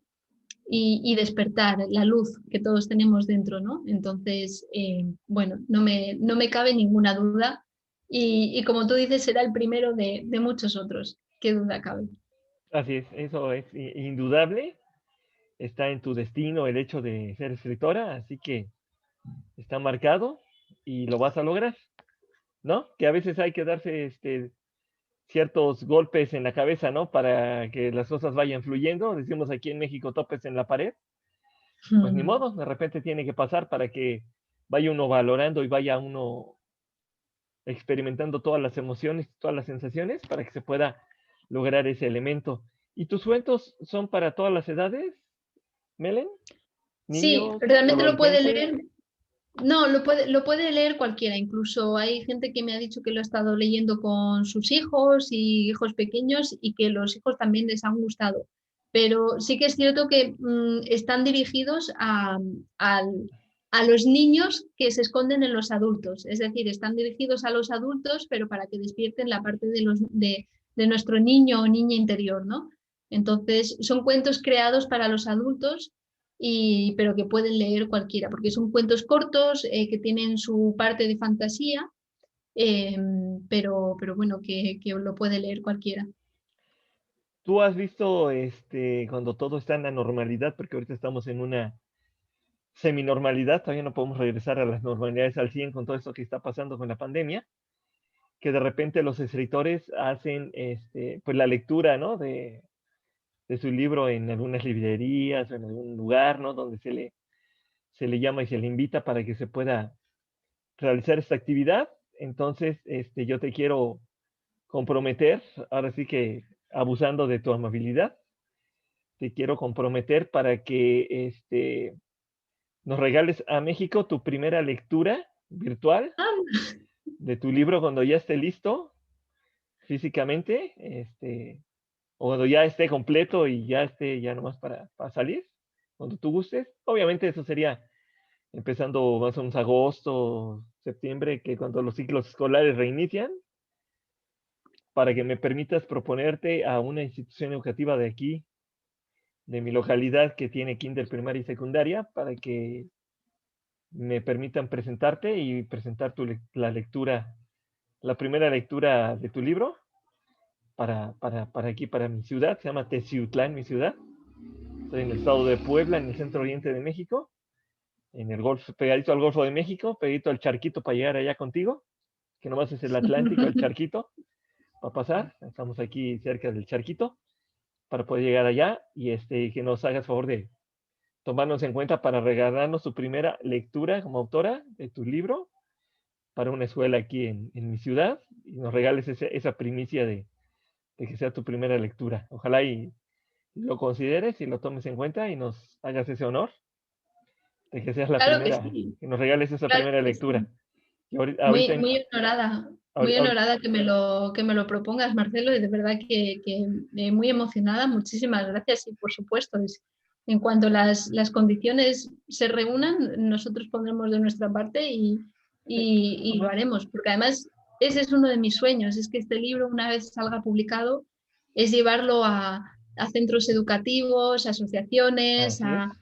y despertar la luz que todos tenemos dentro, ¿no? Entonces, bueno, no me cabe ninguna duda y como tú dices, será el primero de muchos otros. ¿Qué duda cabe? Así es, eso es indudable. Está en tu destino el hecho de ser escritora, así que está marcado y lo vas a lograr, ¿no? Que a veces hay que darse ciertos golpes en la cabeza, ¿no? Para que las cosas vayan fluyendo. Decimos aquí en México, topes en la pared. Pues ni modo, de repente tiene que pasar para que vaya uno valorando y vaya uno experimentando todas las emociones, todas las sensaciones para que se pueda lograr ese elemento. ¿Y tus cuentos son para todas las edades, Melen? Sí, ¿Niños, realmente lo puede adolescentes? leer. No, lo puede leer cualquiera. Incluso hay gente que me ha dicho que lo ha estado leyendo con sus hijos y hijos pequeños y que los hijos también les han gustado. Pero sí que es cierto que están dirigidos a los niños que se esconden en los adultos. Es decir, están dirigidos a los adultos, pero para que despierten la parte de nuestro niño o niña interior, ¿no? Entonces, son cuentos creados para los adultos pero que pueden leer cualquiera, porque son cuentos cortos que tienen su parte de fantasía, eh, pero bueno, que lo puede leer cualquiera. ¿Tú has visto cuando todo está en la normalidad? Porque ahorita estamos en una seminormalidad, todavía no podemos regresar a las normalidades al 100 con todo esto que está pasando con la pandemia, que de repente los escritores hacen pues la lectura, ¿no? De su libro en algunas librerías o en algún lugar, ¿no? Donde se le llama y se le invita para que se pueda realizar esta actividad. Entonces, yo te quiero comprometer, ahora sí que abusando de tu amabilidad, te quiero comprometer para que nos regales a México tu primera lectura virtual Ah, de tu libro cuando ya esté listo físicamente, o cuando ya esté completo y ya esté ya nomás para salir, cuando tú gustes. Obviamente eso sería empezando más o menos agosto, septiembre, que cuando los ciclos escolares reinician, para que me permitas proponerte a una institución educativa de aquí, de mi localidad, que tiene kinder, primaria y secundaria, para que me permitan presentarte y presentar la lectura, la primera lectura de tu libro para aquí, para mi ciudad. Se llama Teciutlán, mi ciudad. Estoy en el estado de Puebla, en el centro oriente de México, en el Golfo, pegadito al Golfo de México, pegadito al charquito para llegar allá contigo, que nomás es el Atlántico, el charquito, para pasar. Estamos aquí cerca del charquito para poder llegar allá y que nos hagas favor de tomarnos en cuenta para regalarnos tu primera lectura como autora de tu libro para una escuela aquí en mi ciudad y nos regales esa primicia de que sea tu primera lectura. Ojalá y lo consideres y lo tomes en cuenta y nos hagas ese honor de que seas la claro que primera, sí, que nos regales esa claro primera que lectura. sí. Y ahorita, Muy, muy ahorita, honorada que me lo propongas, Marcelo, y de verdad que muy emocionada. Muchísimas gracias y por supuesto, en cuanto las condiciones se reúnan, nosotros pondremos de nuestra parte y lo haremos, porque además ese es uno de mis sueños, es que este libro una vez salga publicado, es llevarlo a centros educativos, asociaciones, así es.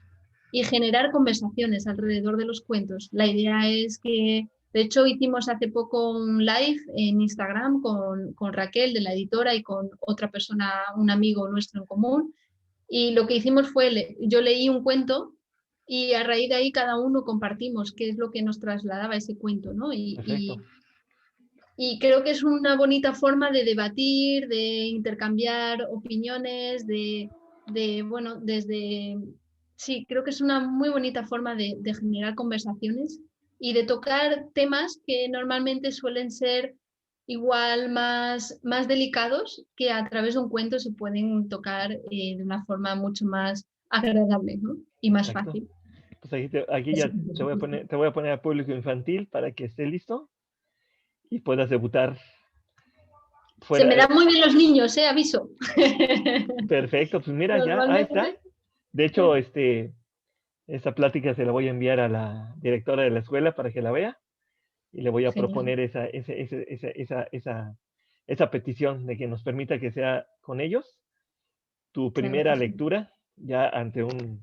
y generar conversaciones alrededor de los cuentos. La idea es que, de hecho, hicimos hace poco un live en Instagram con Raquel de la editora y con otra persona, un amigo nuestro en común. Y lo que hicimos fue, yo leí un cuento y a raíz de ahí cada uno compartimos qué es lo que nos trasladaba ese cuento, ¿no? Perfecto. Y creo que es una bonita forma de debatir, de intercambiar opiniones, bueno, desde... Sí, creo que es una muy bonita forma de generar conversaciones y de tocar temas que normalmente suelen ser igual más delicados, que a través de un cuento se pueden tocar de una forma mucho más agradable, ¿no? Y más Exacto. fácil. Pues aquí Así ya que, por supuesto. te voy a poner a público infantil para que esté listo y puedas debutar Se fuera. me dan muy bien los niños, aviso. Perfecto, pues mira, ya, ahí está. Normalmente. De hecho, esta plática se la voy a enviar a la directora de la escuela para que la vea y le voy a Genial. proponer esa petición de que nos permita que sea con ellos tu Claro primera que sí. lectura ya ante un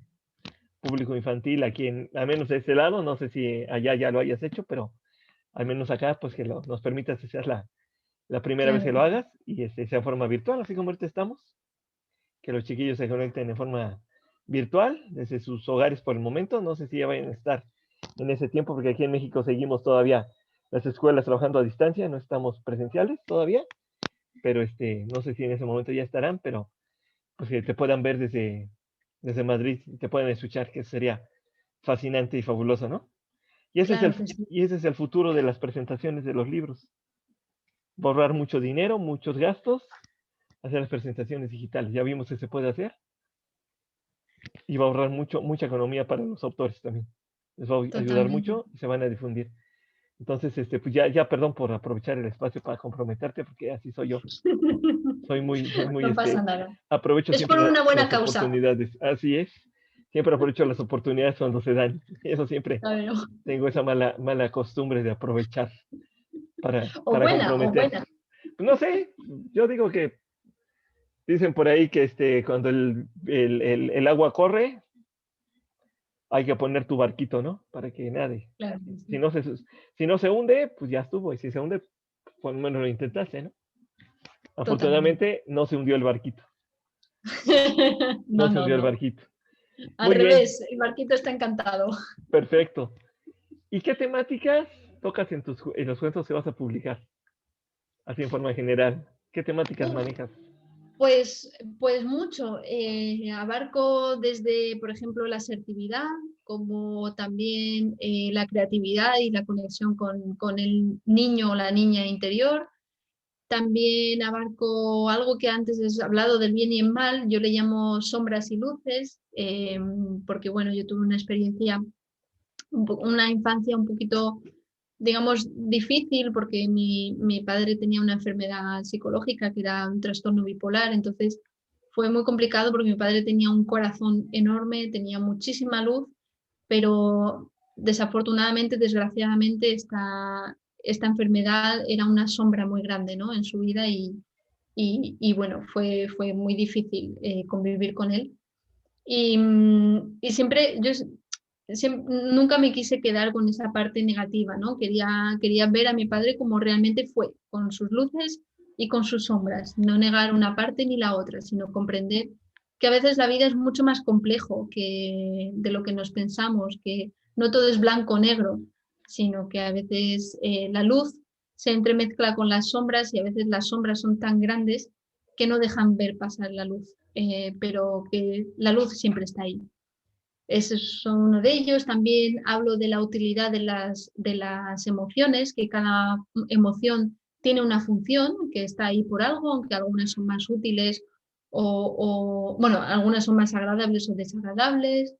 público infantil aquí al menos de este lado, no sé si allá ya lo hayas hecho, pero al menos acá, pues que nos permitas que seas la primera vez Claro que que lo sí. hagas y sea en forma virtual, así como ahorita estamos, que los chiquillos se conecten en forma virtual desde sus hogares por el momento. No sé si ya vayan a estar en ese tiempo, porque aquí en México seguimos todavía las escuelas trabajando a distancia, no estamos presenciales todavía, pero no sé si en ese momento ya estarán, pero pues que te puedan ver desde Madrid y te puedan escuchar, que sería fascinante y fabuloso, ¿no? Y ese es el, Claro que sí. y ese es el futuro de las presentaciones de los libros. Borrar mucho dinero, muchos gastos, hacer las presentaciones digitales. Ya vimos que se puede hacer y va a ahorrar mucha economía para los autores también. Les va a ayudar Totalmente. mucho y se van a difundir. Entonces, pues ya perdón por aprovechar el espacio para comprometerte, porque así soy yo. Soy muy, No pasa nada. aprovecho Es por siempre una buena las causa. oportunidades. Así es. Siempre aprovecho las oportunidades cuando se dan. Eso siempre Claro. tengo esa mala costumbre de aprovechar O para buena, o comprometer. buena. No sé, yo digo que dicen por ahí que cuando el agua corre, hay que poner tu barquito, ¿no? Para que nade. Claro que Si sí. no se, si no se hunde, pues ya estuvo. Y si se hunde, por lo menos lo intentaste, ¿no? Totalmente. Afortunadamente no se hundió el barquito. No No, se no, hundió el no. barquito. Al Muy bien, revés, el barquito está encantado. perfecto. ¿Y qué temáticas tocas en los cuentos que vas a publicar? Así en forma general. ¿Qué temáticas Uf, manejas? pues mucho. Abarco desde, por ejemplo, la asertividad, como también la creatividad y la conexión con el niño o la niña interior. También abarco algo que antes has hablado del bien y el mal, yo le llamo sombras y luces, porque bueno, yo tuve una experiencia, una infancia un poquito, digamos, difícil, porque mi padre tenía una enfermedad psicológica que era un trastorno bipolar, entonces fue muy complicado porque mi padre tenía un corazón enorme, tenía muchísima luz, pero desafortunadamente, desgraciadamente, esta enfermedad era una sombra muy grande, ¿no? En su vida y bueno, fue muy difícil convivir con él. Y siempre, nunca me quise quedar con esa parte negativa, ¿no? Quería ver a mi padre como realmente fue, con sus luces y con sus sombras, no negar una parte ni la otra, sino comprender que a veces la vida es mucho más complejo que de lo que nos pensamos, que no todo es blanco o negro, sino que a veces la luz se entremezcla con las sombras y a veces las sombras son tan grandes que no dejan ver pasar la luz, pero que la luz siempre está ahí. Ese es uno de ellos. También hablo de la utilidad de las emociones, que cada emoción tiene una función, que está ahí por algo, aunque algunas son más útiles bueno, algunas son más agradables o desagradables.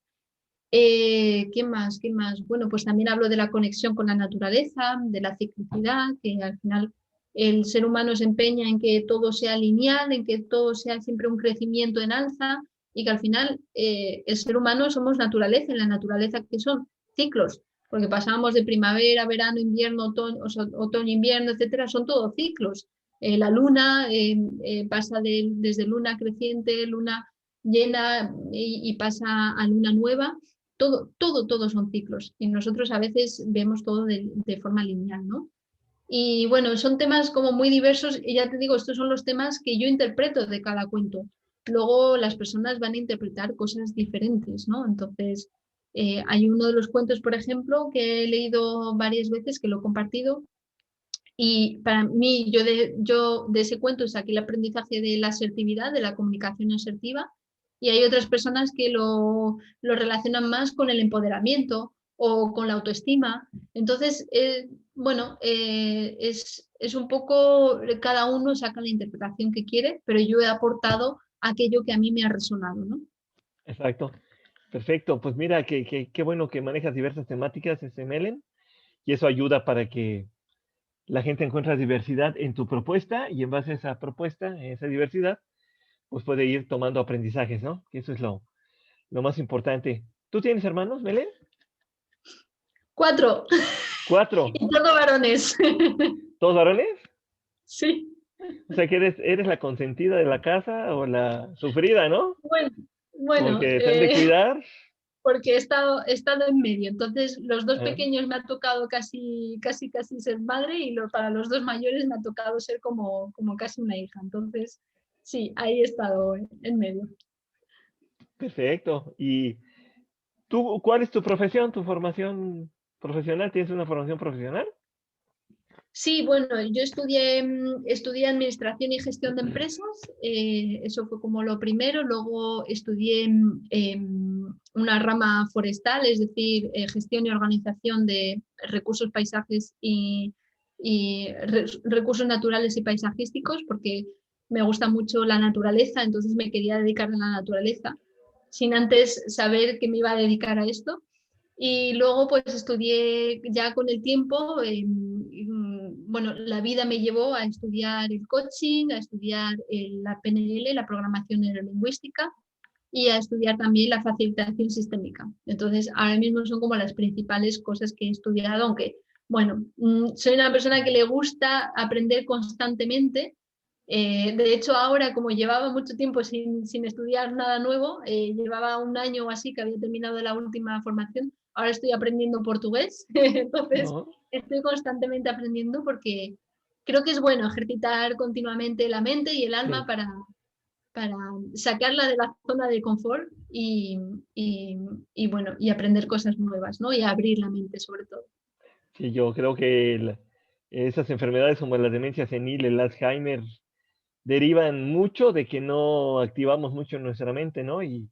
¿Qué más? ¿Qué más? Bueno, pues también hablo de la conexión con la naturaleza, de la ciclicidad, que al final el ser humano se empeña en que todo sea lineal, en que todo sea siempre un crecimiento en alza y que al final el ser humano somos naturaleza, en la naturaleza que son ciclos, porque pasamos de primavera, verano, invierno, otoño, invierno, etcétera, son todos ciclos. La luna pasa desde luna creciente, luna llena y pasa a luna nueva, todo son ciclos y nosotros a veces vemos todo de forma lineal, ¿no? Y bueno, son temas como muy diversos y ya te digo, estos son los temas que yo interpreto de cada cuento. Luego las personas van a interpretar cosas diferentes, ¿no? Entonces, hay uno de los cuentos, por ejemplo, que he leído varias veces, que lo he compartido, y para mí, yo de ese cuento saqué el aprendizaje de la asertividad, de la comunicación asertiva, y hay otras personas que lo relacionan más con el empoderamiento o con la autoestima. Entonces, bueno, es un poco, cada uno saca la interpretación que quiere, pero yo he aportado aquello que a mí me ha resonado, ¿no? Exacto. Perfecto. Pues mira, qué bueno que manejas diversas temáticas, Melen, y eso ayuda para que la gente encuentre diversidad en tu propuesta y en base a esa propuesta, esa diversidad, pues puede ir tomando aprendizajes, ¿no? Que eso es lo más importante. ¿Tú tienes hermanos, Melen? 4, 4. y todos varones. ¿Todos varones? Sí. O sea que eres la consentida de la casa o la sufrida, ¿no? Bueno, bueno, Porque te han de cuidar. porque he estado en medio. Entonces, los dos Ah, pequeños me ha tocado casi ser madre y para los dos mayores me ha tocado ser como casi una hija. Entonces, sí, ahí he estado en medio. perfecto. ¿Y tú, cuál es tu profesión, tu formación profesional? ¿Tienes una formación profesional? Sí, bueno, yo estudié Administración y Gestión de Empresas, eso fue como lo primero, luego estudié una rama forestal, es decir, gestión y organización de recursos, paisajes y recursos naturales y paisajísticos, porque me gusta mucho la naturaleza, entonces me quería dedicar a la naturaleza, sin antes saber que me iba a dedicar a esto. Y luego pues estudié ya con el tiempo, bueno, la vida me llevó a estudiar el coaching, a estudiar la PNL, la programación neurolingüística, y a estudiar también la facilitación sistémica. Entonces, ahora mismo son como las principales cosas que he estudiado, aunque, bueno, soy una persona que le gusta aprender constantemente. De hecho, ahora, como llevaba mucho tiempo sin estudiar nada nuevo, llevaba un año o así que había terminado la última formación, ahora estoy aprendiendo portugués, entonces No. estoy constantemente aprendiendo porque creo que es bueno ejercitar continuamente la mente y el alma Sí, para sacarla de la zona de confort y bueno, y aprender cosas nuevas, ¿no? Y abrir la mente sobre todo. sí, yo creo que esas enfermedades como la demencia senil, el Alzheimer, derivan mucho de que no activamos mucho nuestra mente, ¿no? Y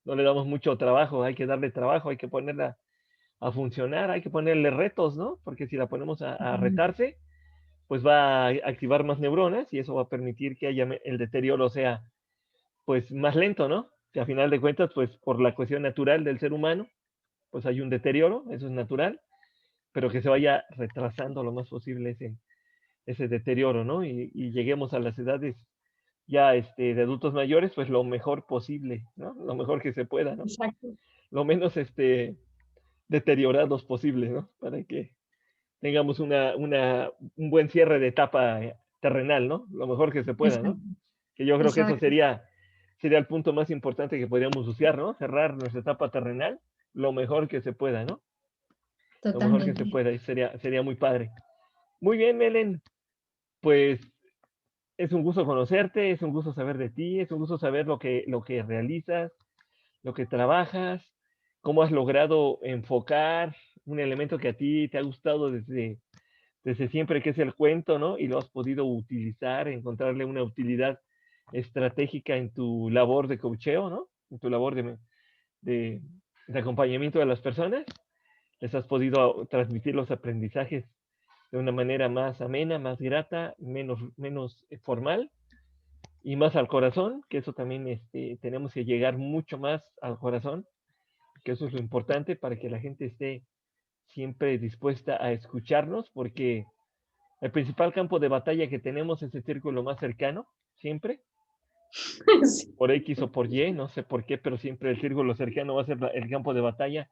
no le damos mucho trabajo, hay que darle trabajo, hay que ponerla a funcionar, hay que ponerle retos, ¿no? Porque si la ponemos a retarse, pues va a activar más neuronas y eso va a permitir que haya el deterioro sea pues más lento, ¿no? Que a final de cuentas, pues por la cuestión natural del ser humano, pues hay un deterioro, eso es natural, pero que se vaya retrasando lo más posible ese deterioro, ¿no? Y lleguemos a las edades ya de adultos mayores, pues lo mejor posible, ¿no? Lo mejor que se pueda, ¿no? Exacto, Lo menos deteriorados posible, ¿no? Para que tengamos un buen cierre de etapa terrenal, ¿no? Lo mejor que se pueda, ¿no? exacto, Que yo creo que eso exacto, sería el punto más importante que podríamos buscar, ¿no? Cerrar nuestra etapa terrenal lo mejor que se pueda, ¿no? Lo mejor que se totalmente. pueda y sería muy padre. Muy bien, Melen, pues es un gusto conocerte, es un gusto saber de ti, es un gusto saber lo que realizas, lo que trabajas, cómo has logrado enfocar un elemento que a ti te ha gustado desde siempre, que es el cuento, ¿no? Y lo has podido utilizar, encontrarle una utilidad estratégica en tu labor de coacheo, ¿no? En tu labor de, de acompañamiento de las personas. Les has podido transmitir los aprendizajes de una manera más amena, más grata, menos formal y más al corazón, que eso también tenemos que llegar mucho más al corazón, que eso es lo importante para que la gente esté siempre dispuesta a escucharnos, porque el principal campo de batalla que tenemos es el círculo más cercano, siempre, Sí, por X o por Y, no sé por qué, pero siempre el círculo cercano va a ser el campo de batalla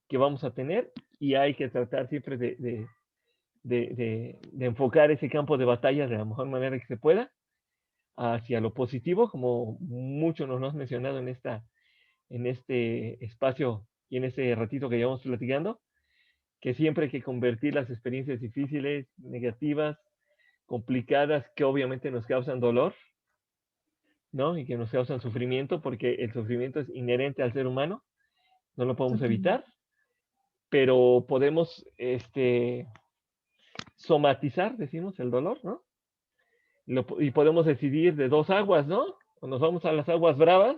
que vamos a tener y hay que tratar siempre de enfocar ese campo de batalla de la mejor manera que se pueda hacia lo positivo, como mucho nos lo has mencionado en este espacio y en este ratito que llevamos platicando, que siempre hay que convertir las experiencias difíciles, negativas, complicadas, que obviamente nos causan dolor, ¿no? Y que nos causan sufrimiento, porque el sufrimiento es inherente al ser humano, no lo podemos totalmente. evitar, pero podemos somatizar, decimos, el dolor, ¿no? Y podemos decidir de dos aguas, ¿no? O nos vamos a las aguas bravas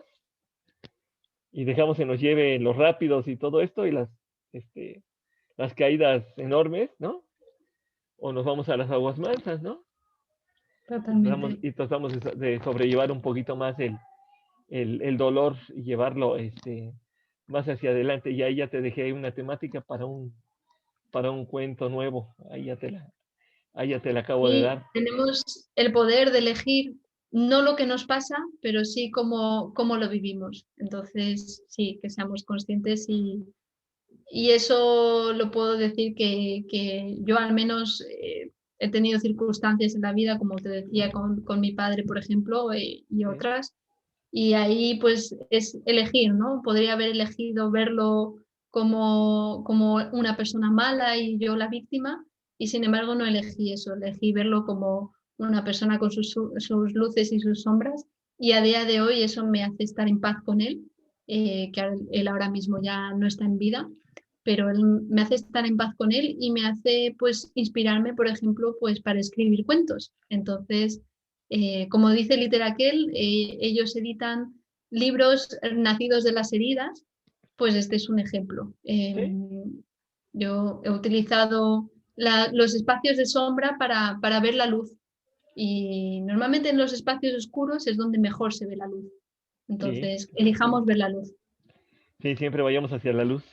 y dejamos que nos lleve los rápidos y todo esto y las caídas enormes, ¿no? O nos vamos a las aguas mansas, ¿no? Totalmente. Y tratamos de sobrellevar un poquito más el dolor y llevarlo más hacia adelante. Y ahí ya te dejé una temática para un cuento nuevo. Ahí ya te la acabo de Sí, dar. tenemos el poder de elegir no lo que nos pasa, pero sí cómo lo vivimos. Entonces, sí, que seamos conscientes y eso lo puedo decir que yo al menos he tenido circunstancias en la vida, como te decía, con mi padre, por ejemplo, y Sí, otras, y ahí pues es elegir, ¿no? Podría haber elegido verlo como una persona mala y yo la víctima, y sin embargo no elegí eso, elegí verlo como una persona con sus luces y sus sombras, y a día de hoy eso me hace estar en paz con él, que él ahora mismo ya no está en vida, pero él me hace estar en paz con él y me hace pues inspirarme, por ejemplo, pues para escribir cuentos. Entonces, como dice Literaquel, ellos editan libros nacidos de las heridas, pues este es un ejemplo. sí, Yo he utilizado los espacios de sombra para ver la luz y normalmente en los espacios oscuros es donde mejor se ve la luz. sí, Entonces, elijamos exactamente. ver la luz. Sí, siempre vayamos hacia la luz.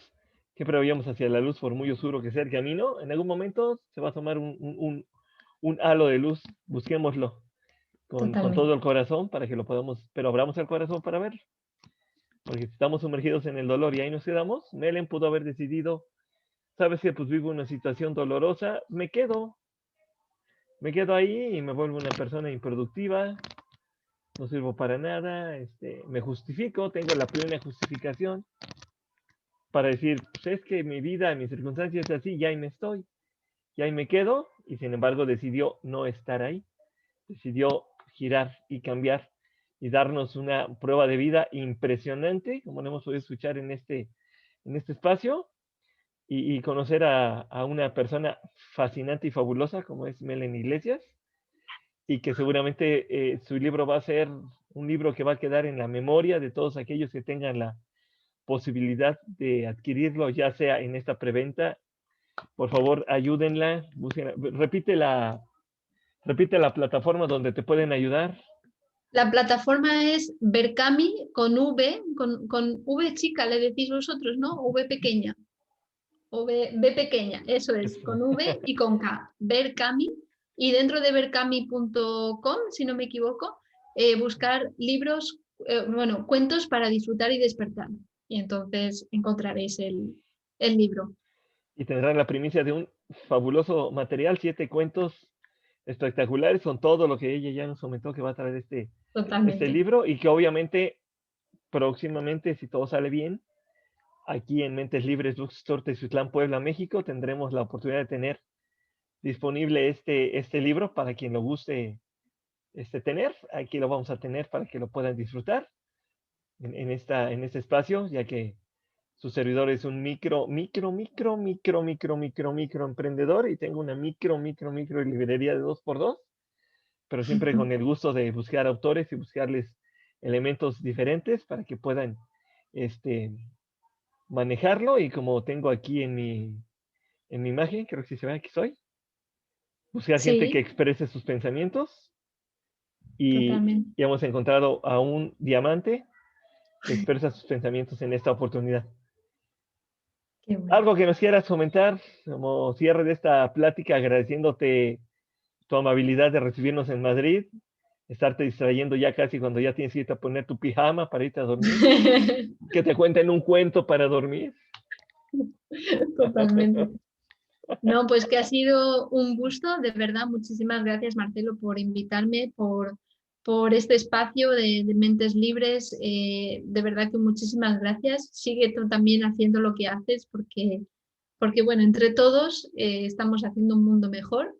Siempre vayamos hacia la luz, por muy oscuro que sea el camino. En algún momento se va a tomar un halo de luz. Busquémoslo con todo Totalmente. el corazón para que lo podamos, pero abramos el corazón para verlo. Porque si estamos sumergidos en el dolor y ahí nos quedamos, Melen pudo haber decidido, sabes que pues vivo una situación dolorosa, me quedo ahí y me vuelvo una persona improductiva, no sirvo para nada, me justifico, tengo la plena justificación para decir, pues es que mi vida, mi circunstancia es así, ya ahí me estoy, ya ahí me quedo, y sin embargo decidió no estar ahí, decidió girar y cambiar y darnos una prueba de vida impresionante, como lo hemos podido escuchar en este espacio, y conocer a una persona fascinante y fabulosa como es Melen Iglesias, y que seguramente su libro va a ser un libro que va a quedar en la memoria de todos aquellos que tengan la posibilidad de adquirirlo, ya sea en esta preventa. Por favor, ayúdenla, búsquenla. Repite Repite la plataforma donde te pueden ayudar. La plataforma es Berkami con V, con V chica, le decís vosotros, ¿no? V pequeña. O B pequeña, eso es, con V y con K. Berkami. Y dentro de berkami.com, si no me equivoco, buscar libros, bueno, cuentos para disfrutar y despertar. Y entonces encontraréis el libro. Y tendrán la primicia de un fabuloso material, 7 cuentos espectaculares, con todo lo que ella ya nos comentó que va a traer este Totalmente. libro, y que obviamente próximamente, si todo sale bien, aquí en Mentes Libres Bookstore Teciutlán, Puebla, México, tendremos la oportunidad de tener disponible este libro para quien lo guste tener. Aquí lo vamos a tener para que lo puedan disfrutar en este espacio, ya que su servidor es un micro emprendedor, y tengo una micro librería de 2x2, pero siempre con el gusto de buscar autores y buscarles elementos diferentes para que puedan este, manejarlo. Y como tengo aquí en mi imagen, creo que si se ve, aquí soy, buscar gente que Sí, exprese sus pensamientos, y, totalmente. y hemos encontrado a un diamante que expresa sus pensamientos en esta oportunidad. Qué bueno. Algo que nos quieras comentar como cierre de esta plática, agradeciéndote tu amabilidad de recibirnos en Madrid, estarte distrayendo ya casi cuando ya tienes que irte a poner tu pijama para irte a dormir, que te cuenten un cuento para dormir. Totalmente. No, pues que ha sido un gusto, de verdad. Muchísimas gracias, Marcelo, por invitarme, por este espacio de Mentes Libres. De verdad que muchísimas gracias. Sigue tú también haciendo lo que haces porque bueno, entre todos estamos haciendo un mundo mejor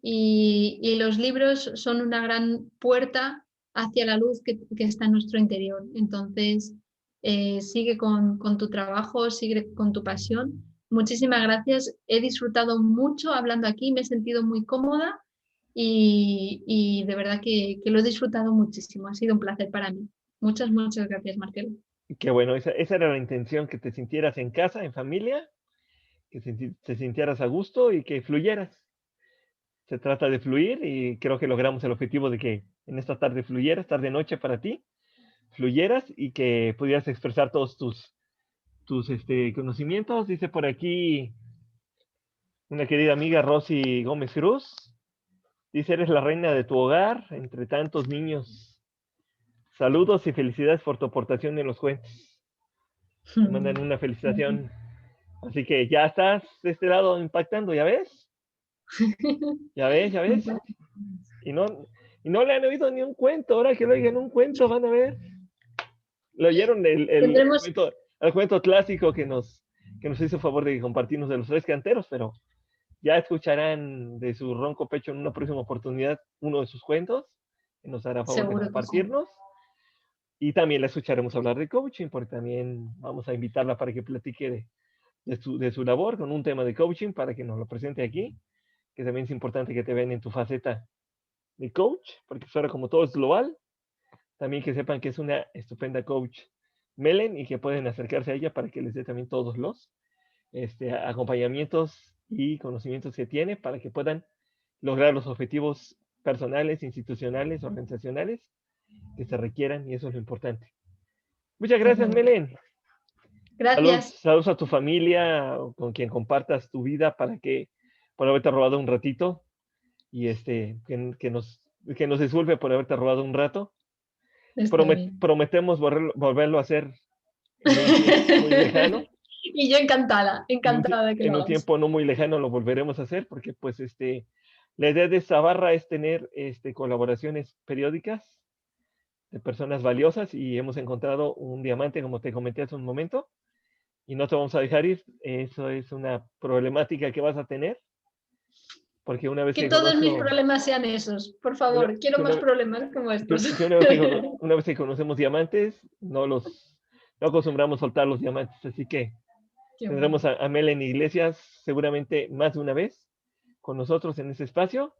y los libros son una gran puerta hacia la luz que está en nuestro interior. Entonces, sigue con tu trabajo, sigue con tu pasión. Muchísimas gracias. He disfrutado mucho hablando aquí, me he sentido muy cómoda y de verdad que lo he disfrutado muchísimo. Ha sido un placer para mí. Muchas gracias, Marcelo. Que bueno, esa era la intención, que te sintieras en casa, en familia, que te sintieras a gusto y que fluyeras. Se trata de fluir, y creo que logramos el objetivo de que en esta tarde fluyeras, tarde-noche para ti, fluyeras y que pudieras expresar todos tus conocimientos. Dice por aquí una querida amiga, Rosy Gómez Cruz, dice: eres la reina de tu hogar entre tantos niños. Saludos y felicidades por tu aportación en los cuentos. Te mandan una felicitación. Así que ya estás de este lado impactando, ¿ya ves? ¿Ya ves? ¿Ya ves? Y no, y no le han oído ni un cuento. Ahora que lo oigan un cuento, van a ver. Le oyeron Tendremos, el cuento clásico que nos hizo favor de compartirnos, de los tres canteros, pero ya escucharán de su ronco pecho en una próxima oportunidad uno de sus cuentos, que nos hará favor de seguro que sí. compartirnos. Y también la escucharemos hablar de coaching, porque también vamos a invitarla para que platique de su labor con un tema de coaching, para que nos lo presente aquí, que también es importante que te vean en tu faceta de coach, porque ahora, como todo es global, también que sepan que es una estupenda coach Melen, y que pueden acercarse a ella para que les dé también todos los acompañamientos y conocimientos que tiene, para que puedan lograr los objetivos personales, institucionales, organizacionales que se requieran, y eso es lo importante. Muchas gracias, Melen. Saludos, Gracias. saludos a tu familia, con quien compartas tu vida, por haberte robado un ratito, y que nos disculpe por haberte robado un rato. Está bien. Prometemos volverlo a hacer en un tiempo muy lejano. Y yo encantada, En un, encantada de que en lo un hagas. tiempo no muy lejano lo volveremos a hacer, porque pues la idea de esta barra es tener colaboraciones periódicas de personas valiosas, y hemos encontrado un diamante, como te comenté hace un momento, y no te vamos a dejar ir. Eso es una problemática que vas a tener, porque una vez Que que todos mis conozco, problemas sean esos. Por una, favor, quiero que más una, problemas como estos. que una vez que conocemos diamantes, no acostumbramos a soltar los diamantes. Así que Qué bueno. tendremos a Melanie Iglesias seguramente más de una vez con nosotros en ese espacio,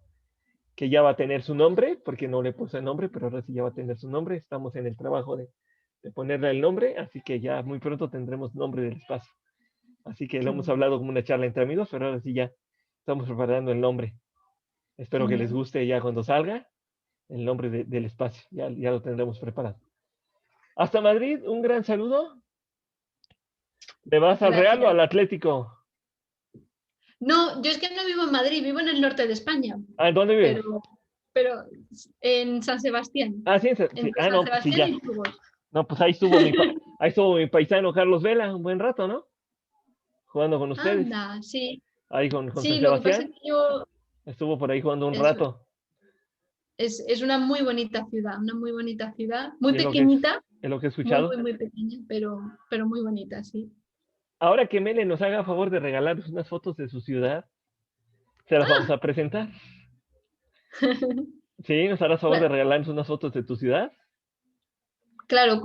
que ya va a tener su nombre, porque no le puse el nombre, pero ahora sí ya va a tener su nombre. Estamos en el trabajo de ponerle el nombre, así que ya muy pronto tendremos nombre del espacio. Así que lo Qué hemos bueno. hablado como una charla entre amigos, pero ahora sí ya estamos preparando el nombre. Espero que les guste ya cuando salga el nombre del espacio. Ya lo tendremos preparado. Hasta Madrid, un gran saludo. ¿Te vas al Real o Gracias. al Atlético? No, yo es que no vivo en Madrid, vivo en el norte de España, Ah, ¿en dónde vives? pero en San Sebastián, Ah, sí, sí. entre Ah, San no, pues sí, Sebastián ya. y Burgos. No, pues ahí estuvo mi paisano Carlos Vela un buen rato, ¿no? Jugando con ustedes. Anda, sí. Ahí con San Sí, lo que pasa es Sebastián. que yo Estuvo por ahí jugando un eso, rato. es una muy bonita ciudad, muy Y pequeñita, es lo que he muy, escuchado. muy, muy pequeña, pero muy bonita, sí. Ahora que Mele nos haga favor de regalarnos unas fotos de su ciudad, se las vamos a presentar. Sí, nos harás favor de Claro, regalarnos unas fotos de tu ciudad. claro,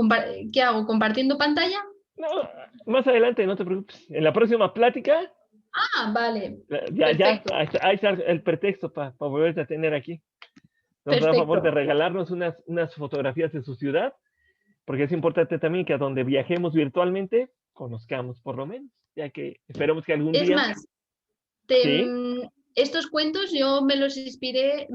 ¿qué hago? ¿Compartiendo pantalla? No, más adelante, no te preocupes. En la próxima plática, Ah, vale, ya, perfecto, ahí está el pretexto para volverte a tener aquí. Nos hará favor de perfecto. regalarnos unas fotografías de su ciudad, porque es importante también que a donde viajemos virtualmente, conozcamos por lo menos, ya que esperemos que algún Es día, más, sí. estos cuentos yo me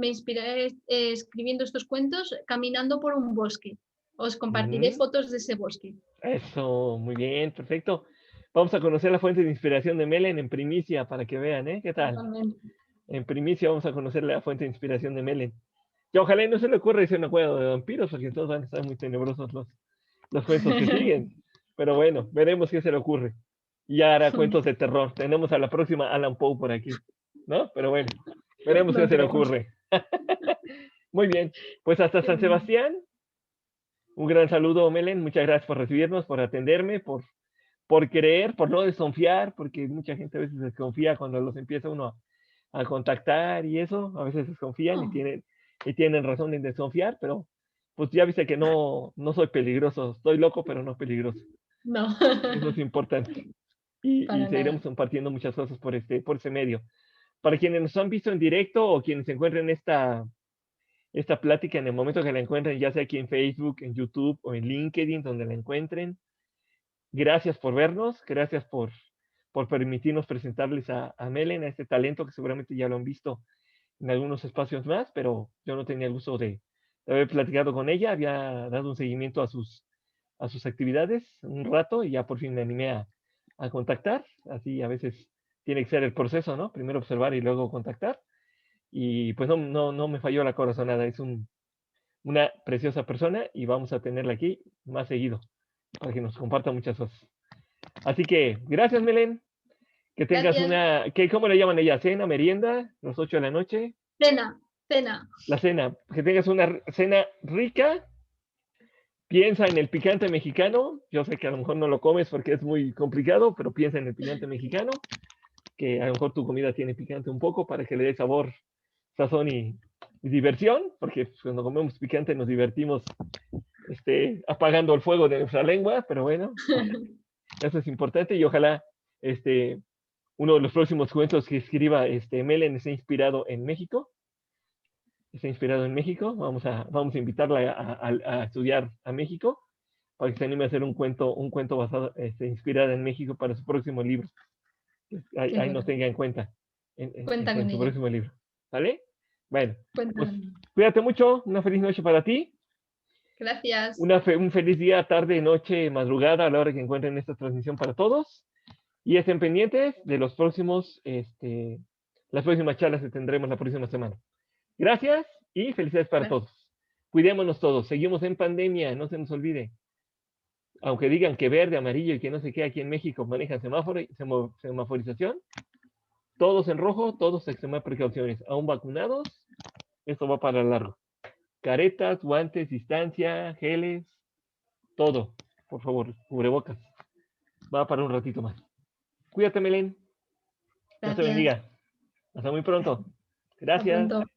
inspiré escribiendo estos cuentos caminando por un bosque. Os compartiré Mm, fotos de ese bosque. eso, muy bien, perfecto. Vamos a conocer la fuente de inspiración de Melen en primicia para que vean, ¿eh? ¿Qué tal? Totalmente. En primicia vamos a conocer la fuente de inspiración de Melen. Y ojalá y no se le ocurra hacer una cueva de vampiros, porque todos van a estar muy tenebrosos los cuentos que siguen. Pero bueno, veremos qué se le ocurre. Y ya hará cuentos de terror. Tenemos a la próxima Alan Poe por aquí, ¿no? Pero bueno, veremos qué No se le creo. ocurre. Muy bien, pues hasta Qué San bien. Sebastián. Un gran saludo, Melen. Muchas gracias por recibirnos, por atenderme, por creer, por no desconfiar, porque mucha gente a veces desconfía cuando los empieza uno a contactar y eso, a veces desconfían Oh, y tienen razón en desconfiar, pero pues ya viste que no soy peligroso, estoy loco, pero no peligroso. no, Eso es importante. Y para seguiremos nada. compartiendo muchas cosas por ese medio. Para quienes nos han visto en directo o quienes se encuentren esta plática en el momento que la encuentren, ya sea aquí en Facebook, en YouTube o en LinkedIn, donde la encuentren, gracias por vernos, gracias por permitirnos presentarles a Melen, a este talento que seguramente ya lo han visto en algunos espacios más, pero yo no tenía el gusto de haber platicado con ella, había dado un seguimiento a sus actividades un rato y ya por fin me animé a contactar, así a veces tiene que ser el proceso, ¿no? Primero observar y luego contactar, y pues no me falló la corazonada, es una preciosa persona y vamos a tenerla aquí más seguido para que nos comparta muchas cosas. Así que, gracias, Melen. Que tengas Gracias. ¿cómo le llaman ella? ¿Cena, merienda? ¿Las 8 de la noche? Cena, cena. La cena. Que tengas una cena rica. Piensa en el picante mexicano. Yo sé que a lo mejor no lo comes porque es muy complicado, pero piensa en el picante mexicano. Que a lo mejor tu comida tiene picante un poco para que le dé sabor, sazón y diversión. Porque pues, cuando comemos picante nos divertimos apagando el fuego de nuestra lengua. Pero bueno, eso es importante y ojalá este, uno de los próximos cuentos que escriba Melen está inspirado en México. Está inspirado en México. Vamos a invitarla a estudiar a México para que se anime a hacer un cuento basado, inspirado en México para su próximo libro. Qué Ahí nos bueno. tenga en cuenta Cuenta con su ella. próximo libro. ¿Vale? Bueno, Cuenta pues con ella. cuídate mucho. Una feliz noche para ti. Gracias. Un feliz día, tarde, noche, madrugada a la hora que encuentren esta transmisión para todos. Y estén pendientes de las próximas charlas que tendremos la próxima semana. Gracias y felicidades para Gracias. todos. Cuidémonos todos. Seguimos en pandemia, no se nos olvide. Aunque digan que verde, amarillo y que no sé qué, aquí en México manejan semaforización, todos en rojo, todos extremar precauciones. Aún vacunados, esto va para largo. Caretas, guantes, distancia, geles, todo. Por favor, cubrebocas. Va para un ratito más. Cuídate, Melen. Dios te Gracias. bendiga. Hasta muy pronto. Hasta Gracias. pronto.